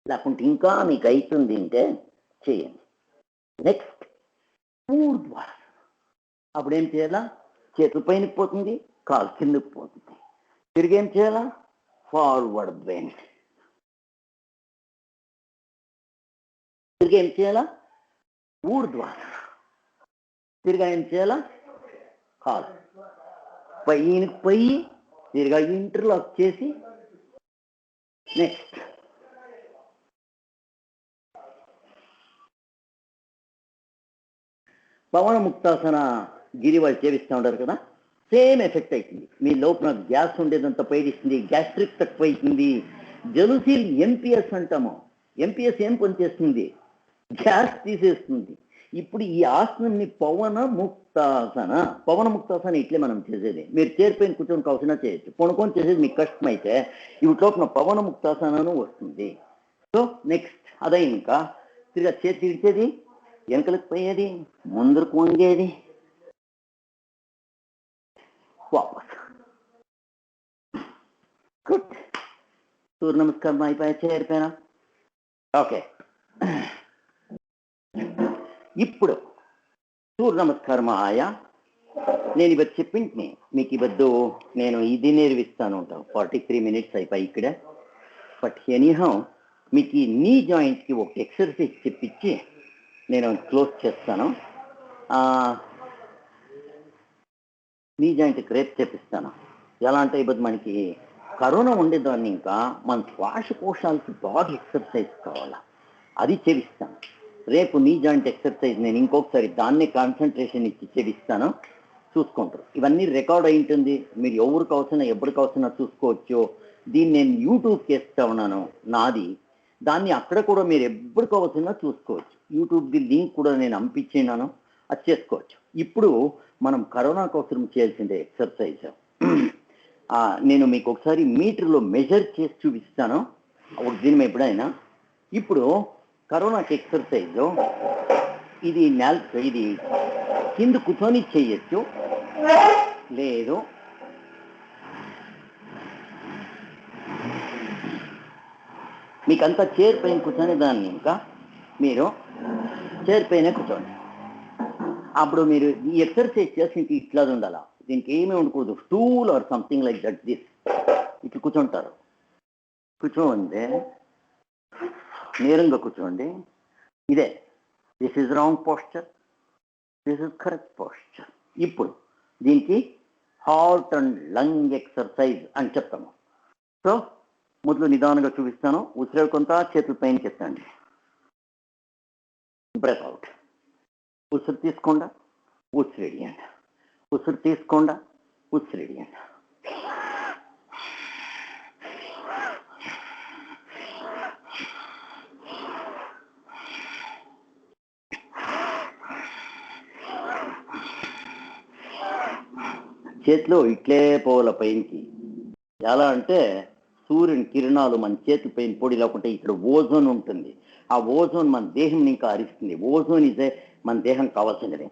లేకుంటే ఇంకా మీకు అవుతుంది అంటే చేయండి. నెక్స్ట్ ఊర్ధ్వాసన. అప్పుడు ఏం చేయాలా? చేతులు పైనకి పోతుంది, కాలు కిందకి పోతుంది. తిరిగి ఏం చేయాలా? Forward bend. తిరిగి ఏం చేయాలా? ఊర్ధ్వాసన. తిరిగా ఏం చేయాలా? కాలు పైనకి పోయి తిరిగా ఇంటర్లాక్ చేసి నెక్స్ట్ పవన ముక్తాసన. గిరి వాళ్ళు చేపిస్తూ ఉంటారు కదా, సేమ్ ఎఫెక్ట్ అవుతుంది. మీ లోపల గ్యాస్ ఉండేదంతా పైడిస్తుంది, గ్యాస్ట్రిక్ తక్కువ అవుతుంది. జలుసీల్ ఎంపీఎస్ అంటాము. ఎంపీఎస్ ఏం పనిచేస్తుంది? గ్యాస్ తీసేస్తుంది. ఇప్పుడు ఈ ఆసనాన్ని పవన ముక్తాసన ఇట్లే మనం చేసేది. మీరు చేరిపోయిన కూర్చొని కావాల్సిన చేయొచ్చు, కొనుక్కొని చేసేది మీకు కష్టమైతే ఇట్లోపల పవన ముక్తాసనను వస్తుంది. సో నెక్స్ట్ అదే ఇంకా తిరిగా చేతి ఇడిచేది, వెనకలకు పోయేది, ముందరకు వంగేది, వాపస్. గుడ్. సూర్య నమస్కారం అయిపోయా, చేరిపోయినా. ఓకే, ఇప్పుడు సూర్య నమస్కారం ఆయా. నేను ఇవద్దు చెప్పింది మీకు, ఇవద్దు నేను ఇది నేర్పిస్తాను ఉంటాను. 43 minutes అయిపోయి ఇక్కడ. బట్ ఎనీహౌ మీకు ఈ నీ జాయింట్కి ఒక ఎక్సర్సైజ్ చెప్పించి నేను క్లోజ్ చేస్తాను. నీ జాయింట్కి రేపు చెప్పిస్తాను. ఎలా అంటే ఇప్పుడు మనకి కరోనా ఉండేదాన్ని, ఇంకా మన శ్వాసకోశాలకి బాగా ఎక్సర్సైజ్ కావాలా, అది చేపిస్తాను రేపు. నీ జాయింట్ ఎక్సర్సైజ్ నేను ఇంకొకసారి దాన్నే కాన్సన్ట్రేషన్ ఇచ్చి చేపిస్తాను, చూసుకుంటారు. ఇవన్నీ రికార్డ్ అయి ఉంటుంది, మీరు ఎవరికి అవసరం ఎప్పటికి అవసరం చూసుకోవచ్చు. దీన్ని నేను యూట్యూబ్కి వేస్తా ఉన్నాను నాది, దాన్ని అక్కడ కూడా మీరు ఎప్పటికి అవసరం చూసుకోవచ్చు. యూట్యూబ్ది లింక్ కూడా నేను పంపించినాను, అది చేసుకోవచ్చు. ఇప్పుడు మనం కరోనా కోసం చేయాల్సిందే ఎక్సర్సైజ్. నేను మీకు ఒకసారి మీటర్లో మెజర్ చేసి చూపిస్తాను ఒక దినం ఎప్పుడైనా. ఇప్పుడు కరోనాకి ఎక్సర్సైజ్ ఇది ఇది కింద కూర్చొని చేయొచ్చు, లేదు మీకంతా చైర్ పైన కూర్చొని దాన్ని ఇంకా మీరు చైర్ పైన కూర్చోండి. అప్పుడు మీరు ఈ ఎక్సర్సైజ్ చేసి ఇట్లా ఉండాలా, దీనికి ఏమీ ఉండకూడదు. Stool or something like that this ఇట్లా కూర్చుంటారు. కూర్చోండి, నేరంగా కూర్చోండి. ఇదే this is wrong posture, this is correct posture. ఇప్పుడు దీనికి హార్ట్ అండ్ లంగ్ ఎక్సర్సైజ్ అని చెప్తాము. సో మొదలు నిదానంగా చూపిస్తాను. ఉసిరే కొంత చేతుల పైన చెప్తాండి. Breath out. ఉసిరు తీసుకోండా, ఉసిరేడియండి. ఉసిరు తీసుకోండా, ఉసిరేడియండి. చేతిలో ఇట్లే పోవాల పైనకి. ఎలా అంటే సూర్యుని కిరణాలు మన చేతుల పైన పొడి లేకుంటే ఇక్కడ ఓజోన్ ఉంటుంది. ఆ ఓజోన్ మన దేహం ఇంకా అరిస్తుంది. ఓజోన్ ఇదే మన దేహం కావాల్సినది.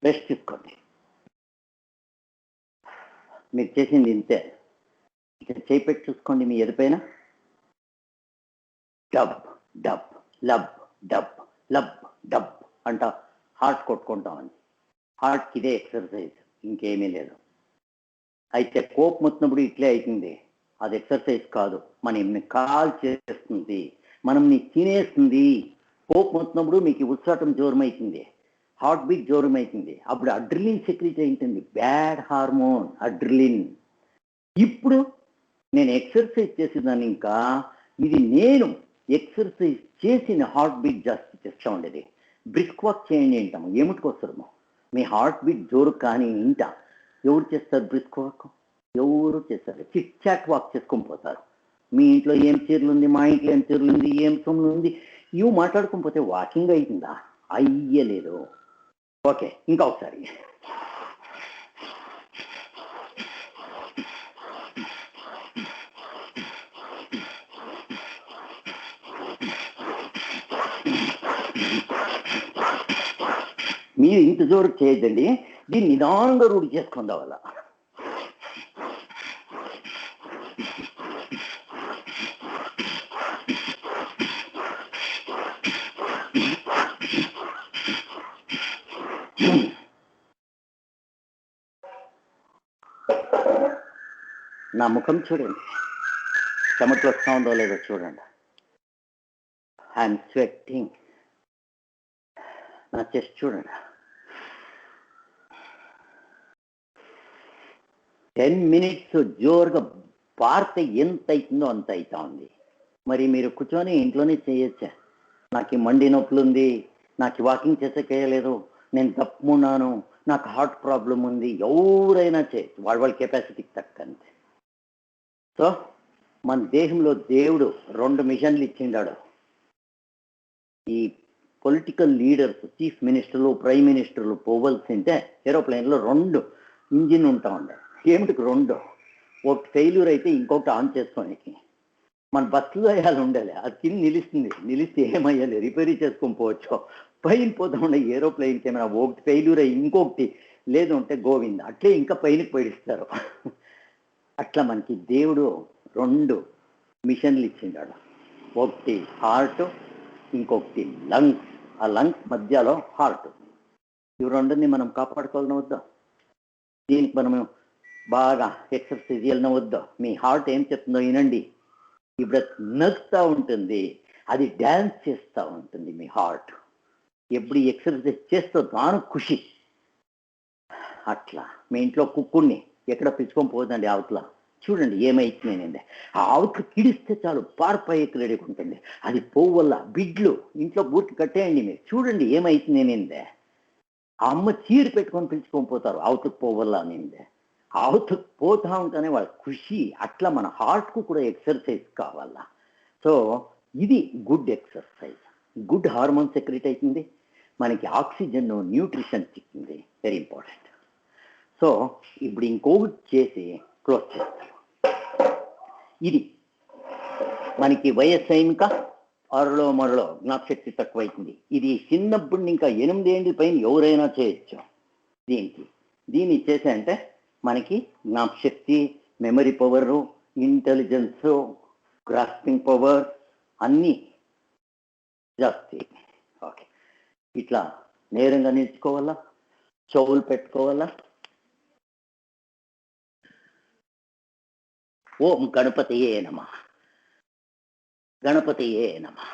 రెస్ట్ తీసుకోండి. మీరు చేసింది ఇంతే. ఇక్కడ చేయి పెట్టి చూసుకోండి మీ ఎదుపైన. Dub dub lub dub lub dub అంట హార్ట్ కొట్టుకుంటామని. హార్ట్కి ఇదే ఎక్సర్సైజ్, ఇంకేమీ లేదు. అయితే కోపం వచ్చినప్పుడు ఇట్లే అవుతుంది. అది ఎక్సర్సైజ్ కాదు, మనం కాల్ చేస్తుంది, మనల్ని తినేస్తుంది. కోపం వచ్చినప్పుడు మీకు ఉత్సాహం జ్వరమవుతుంది, హార్ట్ బీట్ జ్వరం అవుతుంది. అప్పుడు అడ్రిలిన్ సెక్రీట్ అవుతుంది, బ్యాడ్ హార్మోన్ అడ్రిలిన్. ఇప్పుడు నేను ఎక్సర్సైజ్ చేసేదాన్ని, ఇంకా ఇది నేను ఎక్సర్సైజ్ చేసిన హార్ట్ బీట్ జాస్తి చేస్తూ ఉండేది. బ్రిస్క్ వాక్ చేయండి అంటాము. ఏమిటికొస్తాము? మీ హార్ట్ బీట్ జోరు కానీ ఇంట ఎవరు చేస్తారు బ్రిస్క్ వాక్? ఎవరు చేస్తారు? చిట్ చాట్ వాక్ చేసుకొని పోతారు. మీ ఇంట్లో ఏం చీరలు ఉంది, మా ఇంట్లో ఏం చీరలు ఉంది, ఏం సొమ్ము ఉంది, ఇవి మాట్లాడుకుని పోతే వాకింగ్ అవుతుందా? అయ్యలేదు. ఓకే, ఇంకా ఒకసారి. మీరు ఇంత జోరు చేయొద్దండి, దీన్ని నిదానంగా రూఢి చేసుకుందా వల్ల. నా ముఖం చూడండి, చెమటలు వస్తూ ఉందో లేదో చూడండి. I'm sweating. నా చెస్ట్ చూడండి. 10 minutes జోరుగా పారితే ఎంత అవుతుందో అంత అవుతా ఉంది. మరి మీరు కూర్చొని ఇంట్లోనే చేయొచ్చా? నాకు మండి నొప్పులు ఉంది, నాకు వాకింగ్ చేసేకేయలేదు, నేను తప్పున్నాను, నాకు హార్ట్ ప్రాబ్లం ఉంది, ఎవరైనా చేయొచ్చు, వాళ్ళ కెపాసిటీకి తగ్గంతే. సో మన దేహంలో దేవుడు 2 మిషన్లు ఇచ్చిండాడు. ఈ పొలిటికల్ లీడర్స్, చీఫ్ మినిస్టర్లు, ప్రైమ్ మినిస్టర్లు పోవలసింటే ఏరోప్లేన్లో 2 ఇంజిన్ ఉంటా ఉండాలి. ఏమిటికి 2? ఒకటి ఫెయిల్యూర్ అయితే ఇంకొకటి ఆన్ చేసుకోనికి. మన బస్సులో వేయాలి ఉండాలి, అది కింద నిలిస్తే ఏమయ్యాలి, రిపేరీ చేసుకొని పోవచ్చు. పైన పోతా ఉండే ఏరోప్లేన్కి ఏమైనా ఒకటి ఫెయిల్యూర్ అయ్యి ఇంకొకటి లేదు అంటే గోవింద, అట్లే ఇంకా పైనకి పడిస్తారు. అట్లా మనకి దేవుడు 2 మిషన్లు ఇచ్చిండాడు. ఒకటి హార్ట్, ఇంకొకటి లంగ్స్. ఆ లంగ్స్ మధ్యలో హార్ట్. ఇవి 2ని మనం కాపాడుకోవాలని వద్దా? దీనికి మనము బాగా ఎక్సర్సైజ్ చేయాలని వద్దా? మీ హార్ట్ ఏం చెప్తుందో వినండి. ఇప్పుడు నడుస్తూ ఉంటుంది, అది డ్యాన్స్ చేస్తూ ఉంటుంది. మీ హార్ట్ ఎప్పుడు ఎక్సర్సైజ్ చేస్తూ తాను ఖుషి. అట్లా మీ ఇంట్లో కుక్కుడిని ఎక్కడ పిచ్చుకొని పోదండి అవతల, చూడండి ఏమైతుందేనింది. ఆ ఆవుకు కిడిస్తే చాలు పారిపోయేకి రెడీగా ఉంటుంది. అది పోవల్ల బిడ్లు ఇంట్లో బూట్లు కట్టేయండి మీరు, చూడండి ఏమైతుందేనిందే. ఆ అమ్మ చీర పెట్టుకొని పిలుచుకొని పోతారు అవతకు పోవల్ల అనిందే. అవతకు పోతా ఉంటేనే వాళ్ళ ఖుషి. అట్లా మన హార్ట్కు కూడా ఎక్సర్సైజ్ కావాలా. సో ఇది good exercise. Good hormone secrete అవుతుంది, మనకి ఆక్సిజన్ న్యూట్రిషన్ చిక్కింది, వెరీ ఇంపార్టెంట్. సో ఇప్పుడు ఇంకొకటి చేసి క్లోజ్ చేస్తాం. ఇది మనకి వయస్సు ఇంకా అరలో మరలో జ్ఞాపశక్తి తక్కువైతుంది. ఇది చిన్నప్పుడు ఇంకా 8 ఏళ్ళ పైన ఎవరైనా చేయొచ్చు. దీన్ని చేసే మనకి జ్ఞాపశక్తి, memory power, intelligence, grasping power అన్నీ జాస్తి. ఓకే, ఇట్లా నేరంగా నిల్చుకోవాలా, చెవులు పెట్టుకోవాలా. ఓం గణపతియే నమః, గణపతియే నమః.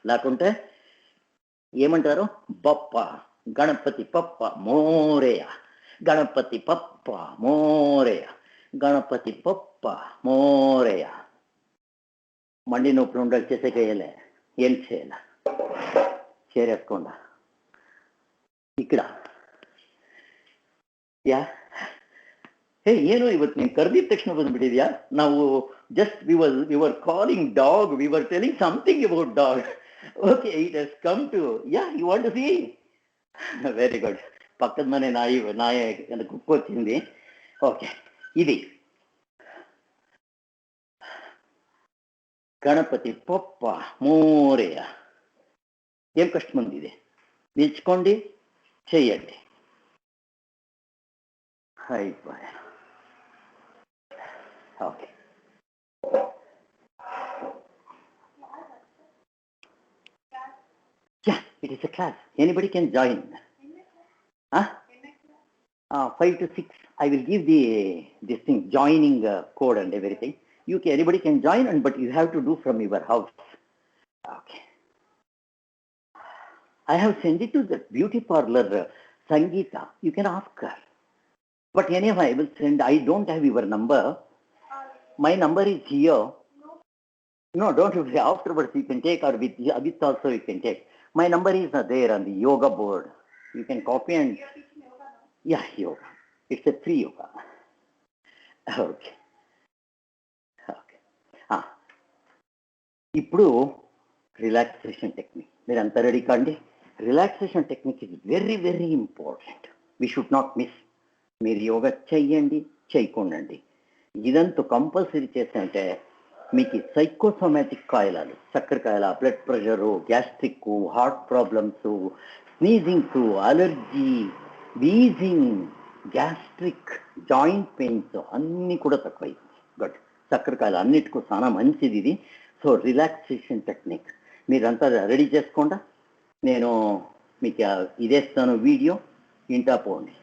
లేకుంటే ఏమంటారు, బప్ప గణపతి పప్ప మోరేయ, గణపతి పప్ప మోరేయ, గణపతి పప్ప మోరేయ. మండి నొప్పులు ఉండాలి చేసేకేయలే, ఏం చేయాల చేరేసుకోండా ఇక్కడ. యా ಏನೋ ಇವತ್ತು ನೀನು ಕರೆದಿದ ತಕ್ಷಣ ಬಂದ್ಬಿಟ್ಟಿದ್ಯಾ. ನಾವು just we were calling dog, we were telling something about dog. Okay, it has come to you, you want to see. Very good. పక్కన మనే నాయ కుక్క వచ్చింది. ఓకే, ఇది గణపతి పప్ప మోరేయ. ఏం కష్టం ఉంది ఇది, నిల్చుకోండి చెయ్యండి. అయిపోయా. Okay, yeah, it is a class, anybody can join. 5 to 6 I will give this thing joining code and everything. Anybody can join, but you have to do from your house. Okay, I have sent it to the beauty parlor Sangeeta, you can ask her. But anyhow I will send. I don't have your number. My number is here. No, don't worry, afterwards you can take, or with also you can take. My number is there on the yoga board. You can copy and yeah, yoga. It's a free yoga. Okay. Okay. ఇప్పుడు relaxation technique మీరంతా ready కాండి. Relaxation technique is very very important. We should not miss. మీరు యోగా చెయ్యండి, చేయకుండండి. ఇదంతా compulsory చేస్తే మీకు psychosomatic కాయలాలు, చక్కెర కాయల, blood pressure, gastric, heart problems, sneezings, allergy, wheezing, gastric, joint pains అన్నీ కూడా తక్కువైంది. గుడ్. చక్కెర కాయలు అన్నిటికీ చాలా మంచిది ఇది. సో రిలాక్సేషన్ టెక్నిక్ మీరంతా రెడీ చేసుకోండి. నేను మీకు ఇదేస్తాను వీడియో, ఇంటా పోండి.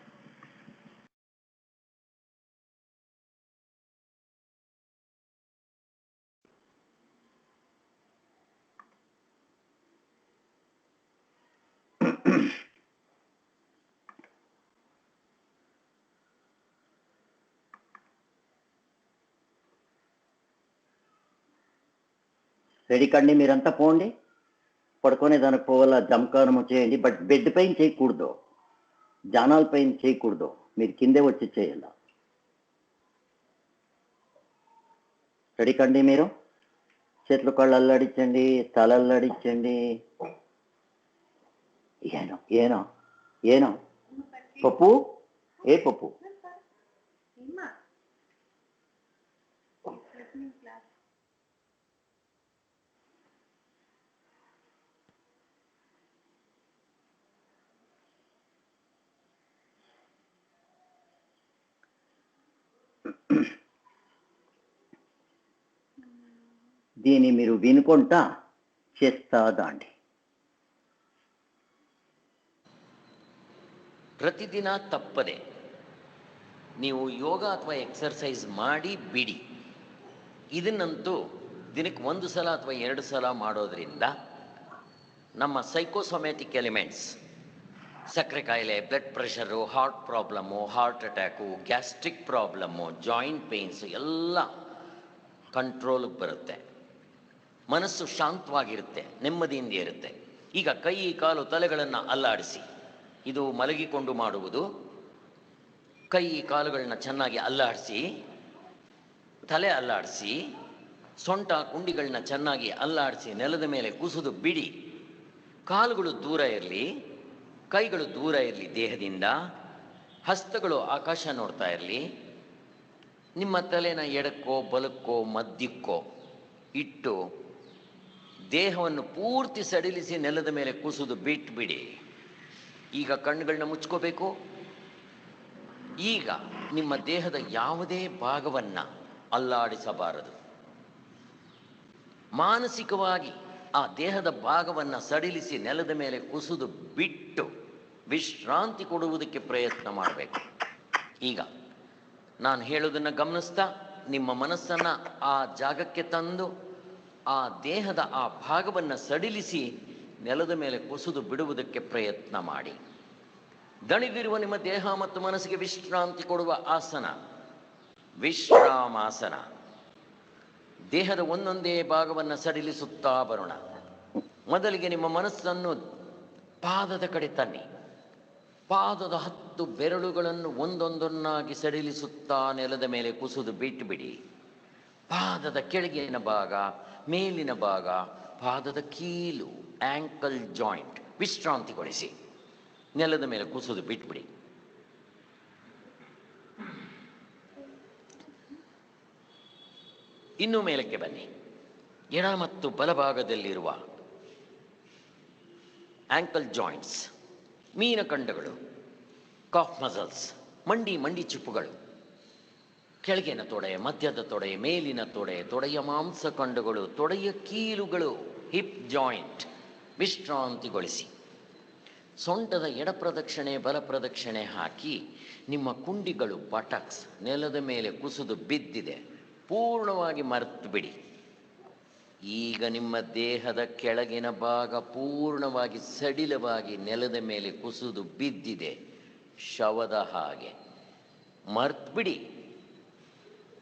రెడీ కండి, మీరంతా పోండి. పడుకునే దానికి పోవాలా, జంకారము చేయండి, బట్ బెడ్ పైన చేయకూడదు, జానాల పైన చేయకూడదు, మీరు కిందే వచ్చి చేయాల. రెడీ కండి, మీరు చేతులు కళ్ళు అల్లాడించండి, తల అల్లాడించండి. ఏనో ఏనో ఏనో పప్పు, ఏ పప్పు? దీన్ని మీరు వినుకుంటా చేస్తా దాండి. ಪ್ರತಿದಿನ ತಪ್ಪದೆ ನೀವು ಯೋಗ ಅಥವಾ ಎಕ್ಸರ್ಸೈಸ್ ಮಾಡಿ ಬಿಡಿ. ಇದನ್ನಂತೂ ದಿನಕ್ಕೆ 1 ಸಲ ಅಥವಾ 2 ಸಲ ಮಾಡೋದ್ರಿಂದ ನಮ್ಮ ಸೈಕೋಸೊಮ್ಯಾಟಿಕ್ ಎಲಿಮೆಂಟ್ಸ್ ಸಕ್ಕರೆ ಕಾಯಿಲೆ, blood pressure, heart problem, heart attack, gastric problem, joint pains ಎಲ್ಲ ಕಂಟ್ರೋಲಿಗೆ ಬರುತ್ತೆ. ಮನಸ್ಸು ಶಾಂತವಾಗಿರುತ್ತೆ, ನೆಮ್ಮದಿಯಿಂದ ಇರುತ್ತೆ. ಈಗ ಕೈ ಕಾಲು ತಲೆಗಳನ್ನು ಅಲ್ಲಾಡಿಸಿ, ಇದು ಮಲಗಿಕೊಂಡು ಮಾಡುವುದು. ಕೈ ಕಾಲುಗಳನ್ನ ಚೆನ್ನಾಗಿ ಅಲ್ಲಾಡಿಸಿ, ತಲೆ ಅಲ್ಲಾಡಿಸಿ, ಸೊಂಟ ಕುಂಡಿಗಳನ್ನ ಚೆನ್ನಾಗಿ ಅಲ್ಲಾಡಿಸಿ ನೆಲದ ಮೇಲೆ ಕುಸಿದು ಬಿಡಿ. ಕಾಲುಗಳು ದೂರ ಇರಲಿ, ಕೈಗಳು ದೂರ ಇರಲಿ ದೇಹದಿಂದ, ಹಸ್ತಗಳು ಆಕಾಶ ನೋಡ್ತಾ ಇರಲಿ. ನಿಮ್ಮ ತಲೆನ ಎಡಕ್ಕೋ ಬಲಕ್ಕೋ ಮಧ್ಯಕ್ಕೋ ಇಟ್ಟು ದೇಹವನ್ನು ಪೂರ್ತಿ ಸಡಿಲಿಸಿ ನೆಲದ ಮೇಲೆ ಕುಸಿದು ಬಿಟ್ಬಿಡಿ. ಈಗ ಕಣ್ಣುಗಳನ್ನ ಮುಚ್ಕೋಬೇಕು. ಈಗ ನಿಮ್ಮ ದೇಹದ ಯಾವುದೇ ಭಾಗವನ್ನು ಅಲ್ಲಾಡಿಸಬಾರದು. ಮಾನಸಿಕವಾಗಿ ಆ ದೇಹದ ಭಾಗವನ್ನು ಸಡಿಲಿಸಿ ನೆಲದ ಮೇಲೆ ಕುಸಿದು ಬಿಟ್ಟು ವಿಶ್ರಾಂತಿ ಕೊಡುವುದಕ್ಕೆ ಪ್ರಯತ್ನ ಮಾಡಬೇಕು. ಈಗ ನಾನು ಹೇಳೋದನ್ನು ಗಮನಿಸ್ತಾ ನಿಮ್ಮ ಮನಸ್ಸನ್ನು ಆ ಜಾಗಕ್ಕೆ ತಂದು ಆ ದೇಹದ ಆ ಭಾಗವನ್ನು ಸಡಿಲಿಸಿ ನೆಲದ ಮೇಲೆ ಕುಸಿದು ಬಿಡುವುದಕ್ಕೆ ಪ್ರಯತ್ನ ಮಾಡಿ. ದಣಿದಿರುವ ನಿಮ್ಮ ದೇಹ ಮತ್ತು ಮನಸ್ಸಿಗೆ ವಿಶ್ರಾಂತಿ ಕೊಡುವ ಆಸನ ವಿಶ್ರಾಮಾಸನ. ದೇಹದ ಒಂದೊಂದೇ ಭಾಗವನ್ನು ಸಡಿಲಿಸುತ್ತಾ ಬರೋಣ. ಮೊದಲಿಗೆ ನಿಮ್ಮ ಮನಸ್ಸನ್ನು ಪಾದದ ಕಡೆ ತನ್ನಿ. ಪಾದದ 10 ಬೆರಳುಗಳನ್ನು ಒಂದೊಂದನ್ನಾಗಿ ಸಡಿಲಿಸುತ್ತಾ ನೆಲದ ಮೇಲೆ ಕುಸಿದು ಬಿಟ್ಟುಬಿಡಿ. ಪಾದದ ಕೆಳಗಿನ ಭಾಗ, ಮೇಲಿನ ಭಾಗ, ಪಾದದ ಕೀಲು, ಆಂಕಲ್ ಜಾಯಿಂಟ್ ವಿಶ್ರಾಂತಿಗೊಳಿಸಿ ನೆಲದ ಮೇಲೆ ಕುಸಿದು ಬಿಟ್ಬಿಡಿ. ಇನ್ನೂ ಮೇಲಕ್ಕೆ ಬನ್ನಿ. ಎಡ ಮತ್ತು ಬಲಭಾಗದಲ್ಲಿರುವ ಆಂಕಲ್ ಜಾಯಿಂಟ್ಸ್, ಮೀನಖಂಡಗಳು, ಕಾಫ್ ಮಸಲ್ಸ್, ಮಂಡಿ ಚಿಪ್ಪುಗಳು, ಕೆಳಗಿನ ತೊಡೆ, ಮಧ್ಯದ ತೊಡೆ, ಮೇಲಿನ ತೊಡೆ, ತೊಡೆಯ ಮಾಂಸಖಂಡಗಳು, ತೊಡೆಯ ಕೀಲುಗಳು, ಹಿಪ್ ಜಾಯಿಂಟ್ ವಿಶ್ರಾಂತಿಗೊಳಿಸಿ. ಸೊಂಟದ ಎಡ ಪ್ರದಕ್ಷಿಣೆ ಬಲ ಪ್ರದಕ್ಷಿಣೆ ಹಾಕಿ ನಿಮ್ಮ ಕುಂಡಿಗಳು, ಬಟಕ್ಸ್ ನೆಲದ ಮೇಲೆ ಕುಸಿದು ಬಿದ್ದಿದೆ, ಪೂರ್ಣವಾಗಿ ಮರೆತು ಬಿಡಿ. ಈಗ ನಿಮ್ಮ ದೇಹದ ಕೆಳಗಿನ ಭಾಗ ಪೂರ್ಣವಾಗಿ ಸಡಿಲವಾಗಿ ನೆಲದ ಮೇಲೆ ಕುಸಿದು ಬಿದ್ದಿದೆ, ಶವದ ಹಾಗೆ. ಮರೆತುಬಿಡಿ,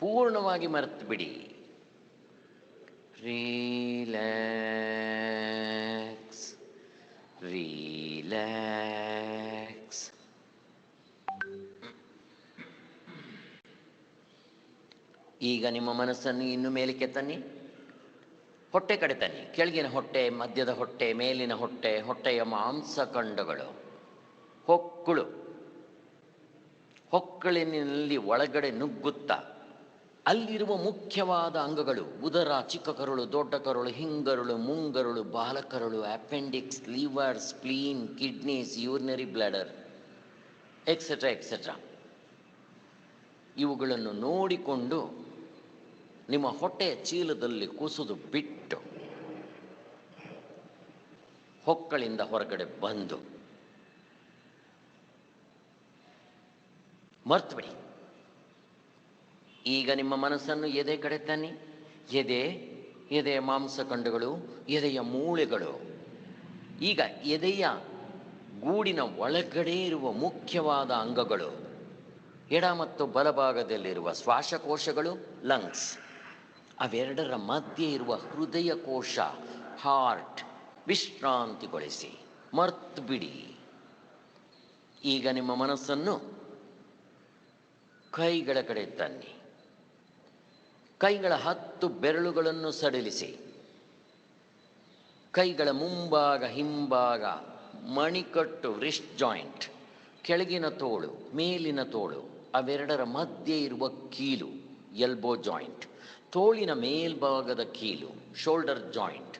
ಪೂರ್ಣವಾಗಿ ಮರೆತುಬಿಡಿ. Relax relax. ಈಗ ನಿಮ್ಮ ಮನಸ್ಸನ್ನು ಇನ್ನು ಮೇಲಕ್ಕೆ ತನ್ನಿ. ಹೊಟ್ಟೆ ಕಡೆ ತನ್ನಿ. ಕೆಳಗಿನ ಹೊಟ್ಟೆ, ಮಧ್ಯದ ಹೊಟ್ಟೆ, ಮೇಲಿನ ಹೊಟ್ಟೆ, ಹೊಟ್ಟೆಯ ಮಾಂಸಖಂಡಗಳು, ಹೊಕ್ಕಳು, ಹೊಕ್ಕಳಿನಲ್ಲಿ ಒಳಗಡೆ ನುಗ್ಗುತ್ತಾ ಅಲ್ಲಿರುವ ಮುಖ್ಯವಾದ ಅಂಗಗಳು, ಉದರ, ಚಿಕ್ಕ ಕರುಳು, ದೊಡ್ಡ ಕರುಳು, ಹಿಂಗರುಳು, ಮುಂಗರುಳು, ಬಾಲಕರುಳು, appendix, liver, spleen, kidneys, urinary bladder, etcetera etcetera. ಇವುಗಳನ್ನು ನೋಡಿಕೊಂಡು ನಿಮ್ಮ ಹೊಟ್ಟೆಯ ಚೀಲದಲ್ಲಿ ಕುಸಿದು ಬಿಟ್ಟು ಹೊಕ್ಕಳಿಂದ ಹೊರಗಡೆ ಬಂದು ಮರ್ತುಬಿಡಿ. ಈಗ ನಿಮ್ಮ ಮನಸ್ಸನ್ನು ಎದೆ ಕಡೆ ತನ್ನಿ. ಎದೆಯ ಮಾಂಸಖಂಡಗಳು, ಎದೆಯ ಮೂಳೆಗಳು. ಈಗ ಎದೆಯ ಗೂಡಿನ ಒಳಗಡೆ ಇರುವ ಮುಖ್ಯವಾದ ಅಂಗಗಳು, ಎಡ ಮತ್ತು ಬಲಭಾಗದಲ್ಲಿರುವ ಶ್ವಾಸಕೋಶಗಳು, ಲಂಗ್ಸ್, ಅವೆರಡರ ಮಧ್ಯೆ ಇರುವ ಹೃದಯ ಕೋಶ, ಹಾರ್ಟ್ ವಿಶ್ರಾಂತಿಗೊಳಿಸಿ, ಮರ್ತು ಬಿಡಿ. ಈಗ ನಿಮ್ಮ ಮನಸ್ಸನ್ನು ಕೈಗಳ ಕಡೆ ತನ್ನಿ. ಕೈಗಳ 10 ಬೆರಳುಗಳನ್ನು ಸಡಿಲಿಸಿ, ಕೈಗಳ ಮುಂಭಾಗ, ಹಿಂಭಾಗ, ಮಣಿಕಟ್ಟು, ರಿಸ್ಟ್ ಜಾಯಿಂಟ್, ಕೆಳಗಿನ ತೋಳು, ಮೇಲಿನ ತೋಳು, ಅವೆರಡರ ಮಧ್ಯೆ ಇರುವ ಕೀಲು, ಎಲ್ಬೋ ಜಾಯಿಂಟ್, ತೋಳಿನ ಮೇಲ್ಭಾಗದ ಕೀಲು, ಶೋಲ್ಡರ್ ಜಾಯಿಂಟ್,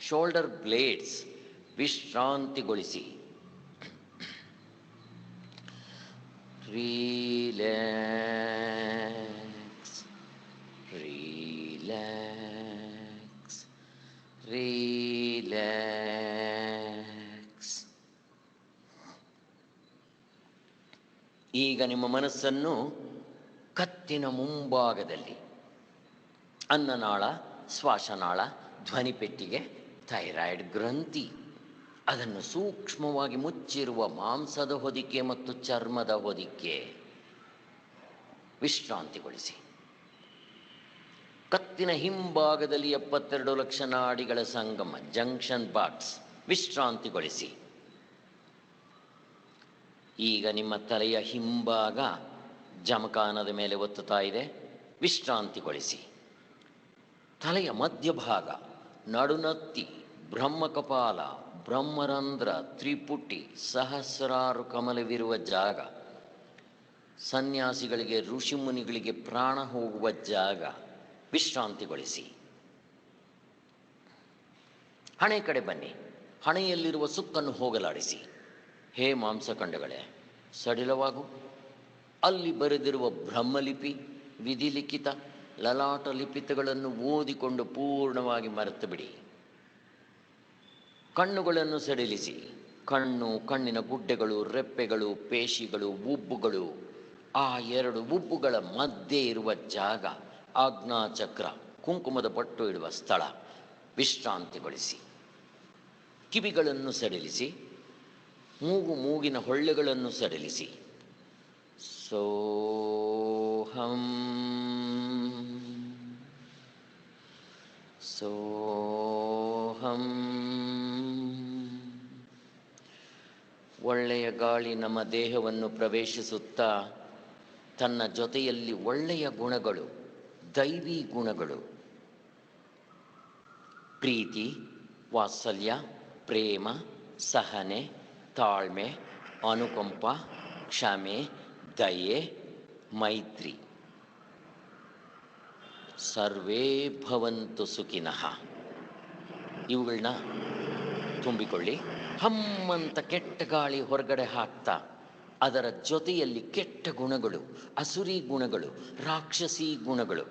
ಶೋಲ್ಡರ್ ಬ್ಲೇಡ್ಸ್ ವಿಶ್ರಾಂತಿಗೊಳಿಸಿ. Relax relax relax. ಈಗ ನಿಮ್ಮ ಮನಸ್ಸನ್ನು ಕತ್ತಿನ ಮುಂಭಾಗದಲ್ಲಿ ಅನ್ನನಾಳ, ಶ್ವಾಸನಾಳ, ಧ್ವನಿಪೆಟ್ಟಿಗೆ, ಥೈರಾಯ್ಡ್ ಗ್ರಂಥಿ, ಅದನ್ನು ಸೂಕ್ಷ್ಮವಾಗಿ ಮುಚ್ಚಿರುವ ಮಾಂಸದ ಹೊದಿಕೆ ಮತ್ತು ಚರ್ಮದ ಹೊದಿಕೆ ವಿಶ್ರಾಂತಿಗೊಳಿಸಿ. ಕತ್ತಿನ ಹಿಂಭಾಗದಲ್ಲಿ 72 ಲಕ್ಷ ನಾಡಿಗಳ ಸಂಗಮ ಜಂಕ್ಷನ್ ಬಾಕ್ಸ್ ವಿಶ್ರಾಂತಿಗೊಳಿಸಿ. ಈಗ ನಿಮ್ಮ ತಲೆಯ ಹಿಂಭಾಗ ಜಮಖಾನದ ಮೇಲೆ ಒತ್ತುತ್ತಾ ಇದೆ, ವಿಶ್ರಾಂತಿಗೊಳಿಸಿ. ತಲೆಯ ಮಧ್ಯಭಾಗ, ನಡುನತ್ತಿ, ಬ್ರಹ್ಮಕಪಾಲ, ಬ್ರಹ್ಮರಂಧ್ರ, ತ್ರಿಪುಟಿ, ಸಹಸ್ರಾರು ಕಮಲವಿರುವ ಜಾಗ, ಸನ್ಯಾಸಿಗಳಿಗೆ ಋಷಿಮುನಿಗಳಿಗೆ ಪ್ರಾಣ ಹೋಗುವ ಜಾಗ, ವಿಶ್ರಾಂತಿಗೊಳಿಸಿ. ಹಣೆ ಕಡೆ ಬನ್ನಿ. ಹಣೆಯಲ್ಲಿರುವ ಸುಕ್ಕನ್ನು ಹೋಗಲಾಡಿಸಿ. ಹೇ ಮಾಂಸಖಂಡಗಳೇ, ಸಡಿಲವಾಗು. ಅಲ್ಲಿ ಬರೆದಿರುವ ಬ್ರಹ್ಮಲಿಪಿ, ವಿಧಿಲಿಖಿತ, ಲಲಾಟ ಲಿಪಿತಗಳನ್ನು ಓದಿಕೊಂಡು ಪೂರ್ಣವಾಗಿ ಮರೆತು ಬಿಡಿ. ಕಣ್ಣುಗಳನ್ನು ಸಡಿಲಿಸಿ. ಕಣ್ಣು, ಕಣ್ಣಿನ ಗುಡ್ಡೆಗಳು, ರೆಪ್ಪೆಗಳು, ಪೇಶಿಗಳು, ಉಬ್ಬುಗಳು, ಆ 2 ಉಬ್ಬುಗಳ ಮಧ್ಯೆ ಇರುವ ಜಾಗ, ಆಜ್ಞಾಚಕ್ರ, ಕುಂಕುಮದ ಪಟ್ಟು ಇಡುವ ಸ್ಥಳ, ವಿಶ್ರಾಂತಿಗೊಳಿಸಿ. ಕಿವಿಗಳನ್ನು ಸಡಿಲಿಸಿ. ಮೂಗು, ಮೂಗಿನ ಹೊಳ್ಳೆಗಳನ್ನು ಸಡಿಲಿಸಿ. ಸೋಹಂ ಸೋಹಂ. ಒಳ್ಳೆಯ ಗಾಳಿ ನಮ್ಮ ದೇಹವನ್ನು ಪ್ರವೇಶಿಸುತ್ತಾ ತನ್ನ ಜೊತೆಯಲ್ಲಿ ಒಳ್ಳೆಯ ಗುಣಗಳು, ದೈವಿ ಗುಣಗಳು, ಪ್ರೀತಿ, ವಾತ್ಸಲ್ಯ, ಪ್ರೇಮ, ಸಹನೆ, ತಾಳ್ಮೆ, ಅನುಕಂಪ, ಕ್ಷಮೆ, ದಯೆ, ಮೈತ್ರಿ, ಸರ್ವೇ ಭವಂತು ಸುಖಿನಃ, ಇವುಗಳನ್ನ ತುಂಬಿಕೊಳ್ಳಿ. ಹಮ್ಮಂತ ಕೆಟ್ಟ ಗಾಳಿ ಹೊರಗಡೆ ಹಾಕ್ತಾ ಅದರ ಜೊತೆಯಲ್ಲಿ ಕೆಟ್ಟ ಗುಣಗಳು, ಅಸುರಿ ಗುಣಗಳು, ರಾಕ್ಷಸಿ ಗುಣಗಳು,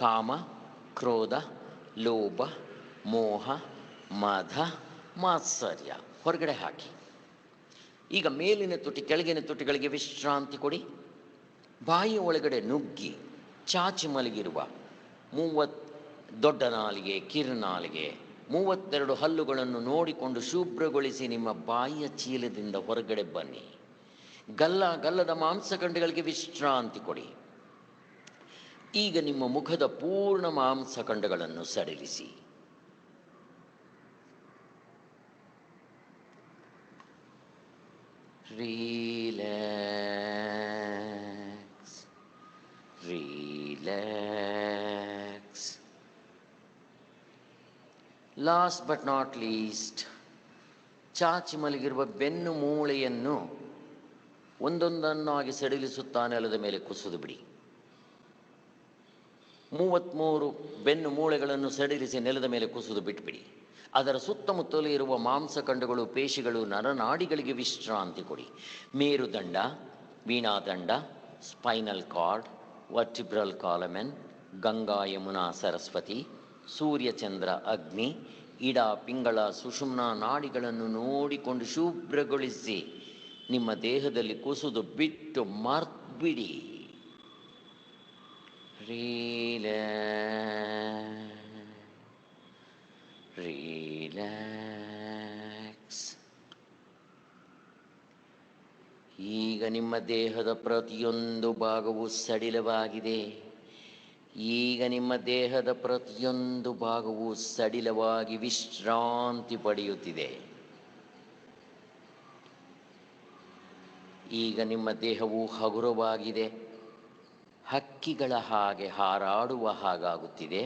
ಕಾಮ, ಕ್ರೋಧ, ಲೋಭ, ಮೋಹ, ಮದ, ಮಾತ್ಸರ್ಯ ಹೊರಗಡೆ ಹಾಕಿ. ಈಗ ಮೇಲಿನ ತುಟಿ, ಕೆಳಗಿನ ತುಟಿಗಳಿಗೆ ವಿಶ್ರಾಂತಿ ಕೊಡಿ. ಬಾಯಿ ಒಳಗಡೆ ನುಗ್ಗಿ ಚಾಚಿ ಮಲಗಿರುವ 30 ದೊಡ್ಡ ನಾಲಿಗೆ, ಕಿರುನಾಲಿಗೆ, 32 ಹಲ್ಲುಗಳನ್ನು ನೋಡಿಕೊಂಡು ಶುಭ್ರಗೊಳಿಸಿ ನಿಮ್ಮ ಬಾಯಿಯ ಚೀಲದಿಂದ ಹೊರಗಡೆ ಬನ್ನಿ. ಗಲ್ಲದ ಮಾಂಸಖಂಡಗಳಿಗೆ ವಿಶ್ರಾಂತಿ ಕೊಡಿ. ಈಗ ನಿಮ್ಮ ಮುಖದ ಪೂರ್ಣ ಮಾಂಸಖಂಡಗಳನ್ನು ಸಡಿಲಿಸಿ. Relax, relax. Last but not least, ಚಾಚಿ ಮಲಗಿರುವ ಬೆನ್ನು ಮೂಳೆಯನ್ನು ಒಂದೊಂದನ್ನಾಗಿ ಸಡಿಲಿಸುತ್ತಾ ನೆಲದ ಮೇಲೆ ಕುಸಿದು ಬಿಡಿ. 33 ಬೆನ್ನು ಮೂಳೆಗಳನ್ನು ಸಡಿಲಿಸಿ ನೆಲದ ಮೇಲೆ ಕುಸಿದು ಬಿಟ್ಬಿಡಿ. ಅದರ ಸುತ್ತಮುತ್ತಲೂ ಇರುವ ಮಾಂಸಖಂಡಗಳು, ಪೇಶಿಗಳು, ನರನಾಡಿಗಳಿಗೆ ವಿಶ್ರಾಂತಿ ಕೊಡಿ. ಮೇರುದಂಡ, ವೀಣಾದಂಡ, spinal cord, vertebral column, Ganga, Yamuna, Saraswati, ಸೂರ್ಯಚಂದ್ರ, ಅಗ್ನಿ, ಇಡ, ಪಿಂಗಳ, ಸುಷುಮ್ನ ನಾಡಿಗಳನ್ನು ನೋಡಿಕೊಂಡು ಶುಭ್ರಗೊಳಿಸಿ ನಿಮ್ಮ ದೇಹದಲ್ಲಿ ಕುಸಿದು ಬಿಟ್ಟು ಮರ್ತ್ಬಿಡಿ. ರಿಲ್ಯಾಕ್ಸ್. ಈಗ ನಿಮ್ಮ ದೇಹದ ಪ್ರತಿಯೊಂದು ಭಾಗವೂ ಸಡಿಲವಾಗಿದೆ. ಈಗ ನಿಮ್ಮ ದೇಹದ ಪ್ರತಿಯೊಂದು ಭಾಗವೂ ಸಡಿಲವಾಗಿ ವಿಶ್ರಾಂತಿ ಪಡೆಯುತ್ತಿದೆ. ಈಗ ನಿಮ್ಮ ದೇಹವು ಹಗುರವಾಗಿದೆ. ಹಕ್ಕಿಗಳ ಹಾಗೆ ಹಾರಾಡುವ ಹಾಗಾಗುತ್ತಿದೆ.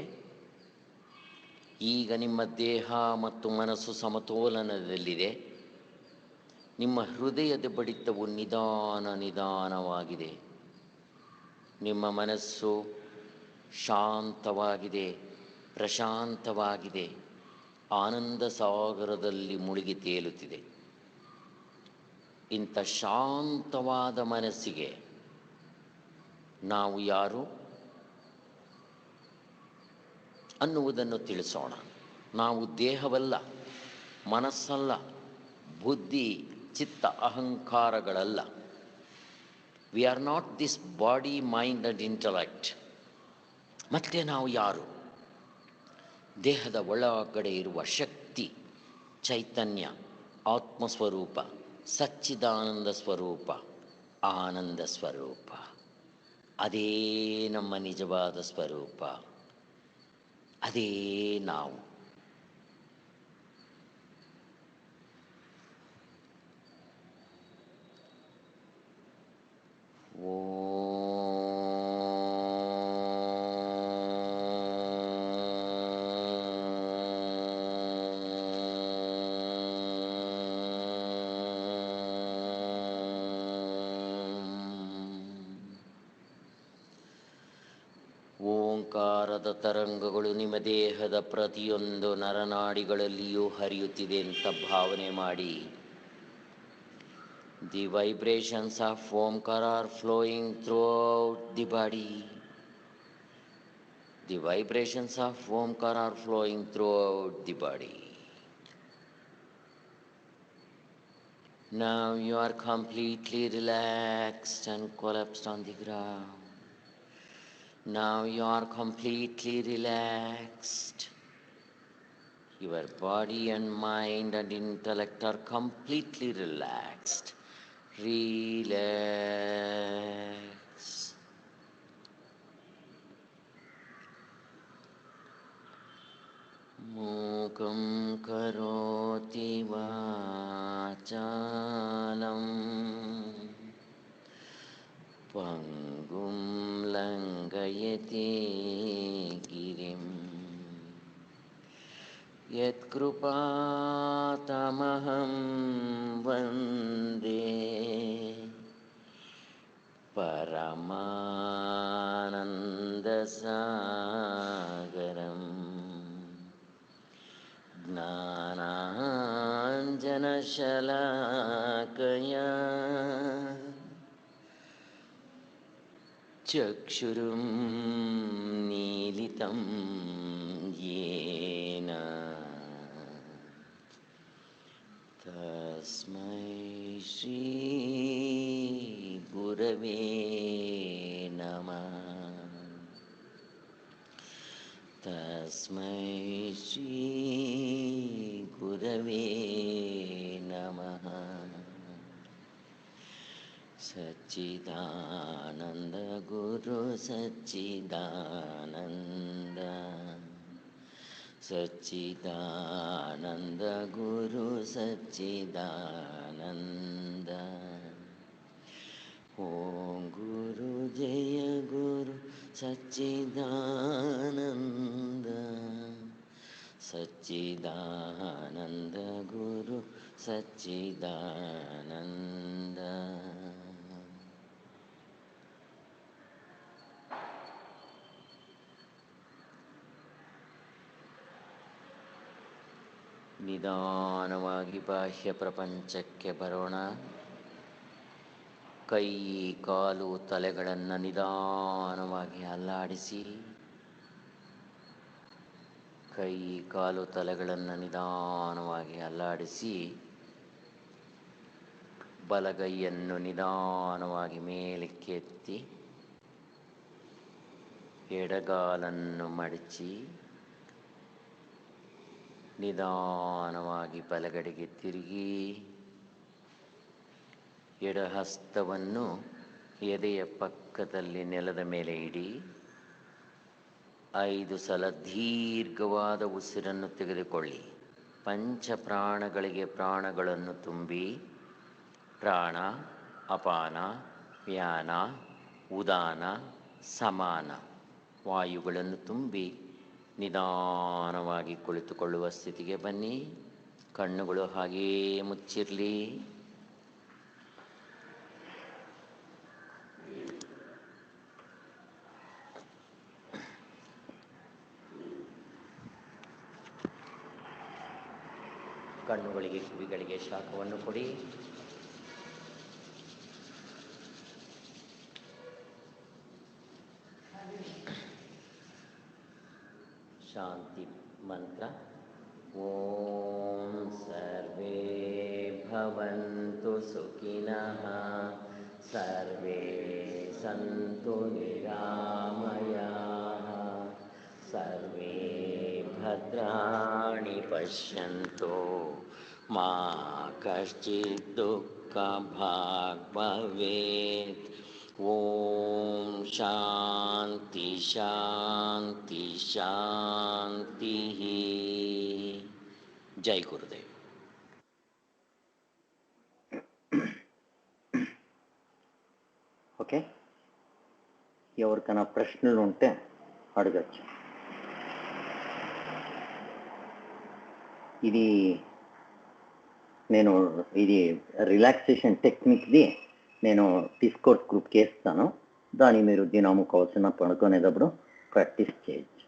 ಈಗ ನಿಮ್ಮ ದೇಹ ಮತ್ತು ಮನಸ್ಸು ಸಮತೋಲನದಲ್ಲಿದೆ. ನಿಮ್ಮ ಹೃದಯದ ಬಡಿತವು ನಿಧಾನವಾಗಿದೆ. ನಿಮ್ಮ ಮನಸ್ಸು ಶಾಂತವಾಗಿದೆ, ಪ್ರಶಾಂತವಾಗಿದೆ, ಆನಂದ ಸಾಗರದಲ್ಲಿ ಮುಳುಗಿ ತೇಲುತ್ತಿದೆ. ಇಂಥ ಶಾಂತವಾದ ಮನಸ್ಸಿಗೆ ನಾವು ಯಾರು ಅನ್ನುವುದನ್ನು ತಿಳಿಸೋಣ. ನಾವು ದೇಹವಲ್ಲ, ಮನಸ್ಸಲ್ಲ, ಬುದ್ಧಿ, ಚಿತ್ತ, ಅಹಂಕಾರಗಳಲ್ಲ. We are not this body, mind and intellect. ಮತ್ತೆ ನಾವು ಯಾರು? ದೇಹದ ಒಳಗಡೆ ಇರುವ ಶಕ್ತಿ, ಚೈತನ್ಯ, ಆತ್ಮಸ್ವರೂಪ, ಸಚ್ಚಿದಾನಂದ ಸ್ವರೂಪ, ಆನಂದ ಸ್ವರೂಪ. ಅದೇ ನಮ್ಮ ನಿಜವಾದ ಸ್ವರೂಪ, ಅದೇ ನಾವು. ಓಂಕಾರದ ತರಂಗಗಳು ನಿಮ್ಮ ದೇಹದ ಪ್ರತಿಯೊಂದು ನರನಾಡಿಗಳಲ್ಲಿಯೂ ಹರಿಯುತ್ತಿದೆ ಅಂತ ಭಾವನೆ ಮಾಡಿ. The vibrations of Omkara are flowing throughout the body. The vibrations of Omkara are flowing throughout the body. Now you are completely relaxed and collapsed on the ground. Now you are completely relaxed. Your body and mind and intellect are completely relaxed. Relax. Mukam karoti vachalam pangum langayate girim ಯತ್ಕೃಪಾತಮಹಂ Vande ಪರಮಾನಂದಸಾಗರಂ ಜ್ಞಾನಾಂಜನಶಲಾಕಯಾ ಚಕ್ಷುರುಂ ಮೀಲಿತಂ ಯೇನ ತಸ್ಮೈ ಶ್ರೀ ಗುರವೇ ನಮಃ. ತಸ್ಮೈ ಶ್ರೀ ಗುರವೇ ನಮಃ. ಸಚ್ಚಿದಾನಂದ ಗುರು ಸಚ್ಚಿದಾನಂದ, ಸಚ್ಚಿದಾನಂದ ಗುರು ಸಚ್ಚಿದಾನಂದ. ಓಂ ಗುರು ಜಯ ಗುರು ಸಚ್ಚಿದಾನಂದ, ಸಚ್ಚಿದಾನಂದ ಗುರು ಸಚ್ಚಿದಾನಂದ. ನಿಧಾನವಾಗಿ ಬಾಹ್ಯ ಪ್ರಪಂಚಕ್ಕೆ ಬರೋಣ. ಕೈ ಕಾಲು ತಲೆಗಳನ್ನು ನಿಧಾನವಾಗಿ ಅಲ್ಲಾಡಿಸಿ. ಕೈ ಕಾಲು ತಲೆಗಳನ್ನು ನಿಧಾನವಾಗಿ ಅಲ್ಲಾಡಿಸಿ. ಬಲಗೈಯನ್ನು ನಿಧಾನವಾಗಿ ಮೇಲಕ್ಕೆತ್ತಿ ಎಡಗಾಲನ್ನು ಮಡಚಿ ನಿಧಾನವಾಗಿ ಬಲಗಡೆಗೆ ತಿರುಗಿ ಎಡಹಸ್ತವನ್ನು ಎದೆಯ ಪಕ್ಕದಲ್ಲಿ ನೆಲದ ಮೇಲೆ ಇಡಿ. 5 ಸಲ ದೀರ್ಘವಾದ ಉಸಿರನ್ನು ತೆಗೆದುಕೊಳ್ಳಿ. ಪಂಚ ಪ್ರಾಣಗಳಿಗೆ ಪ್ರಾಣಗಳನ್ನು ತುಂಬಿ ಪ್ರಾಣ, ಅಪಾನ, ವ್ಯಾನ, ಉದಾನ, ಸಮಾನ ವಾಯುಗಳನ್ನು ತುಂಬಿ ನಿಧಾನವಾಗಿ ಕುಳಿತುಕೊಳ್ಳುವ ಸ್ಥಿತಿಗೆ ಬನ್ನಿ. ಕಣ್ಣುಗಳು ಹಾಗೆಯೇ ಮುಚ್ಚಿರಲಿ. ಕಣ್ಣುಗಳಿಗೆ ಕಿವಿಗಳಿಗೆ ಶಾಖವನ್ನು ಕೊಡಿ. ಶಾಂತಿ ಮಂತ್ರ. ಓಂ ಸರ್ವೇ ಭವಂತು ಸುಖಿನಃ, ಸರ್ವೇ ಸಂತು ನಿರಾಮಯಾಃ, ಸರ್ವೇ ಭದ್ರಾಣಿ ಪಶ್ಯಂತು మా కశ్చిత్ దుఃఖ భాగ్ భవేత్. ఓం శాంతి శాంతి శాంతి. జై గురుదేవ్. ఓకే, ఎవరికైనా ప్రశ్నలు ఉంటే అడగచ్చు. ఇది రిలాక్సేషన్ టెక్నిక్ది నేను డిస్కౌర్స్ గ్రూప్కి వేస్తాను. దాన్ని మీరు దినము కావాల్సిన పడుకునేటప్పుడు ప్రాక్టీస్ చేయొచ్చు.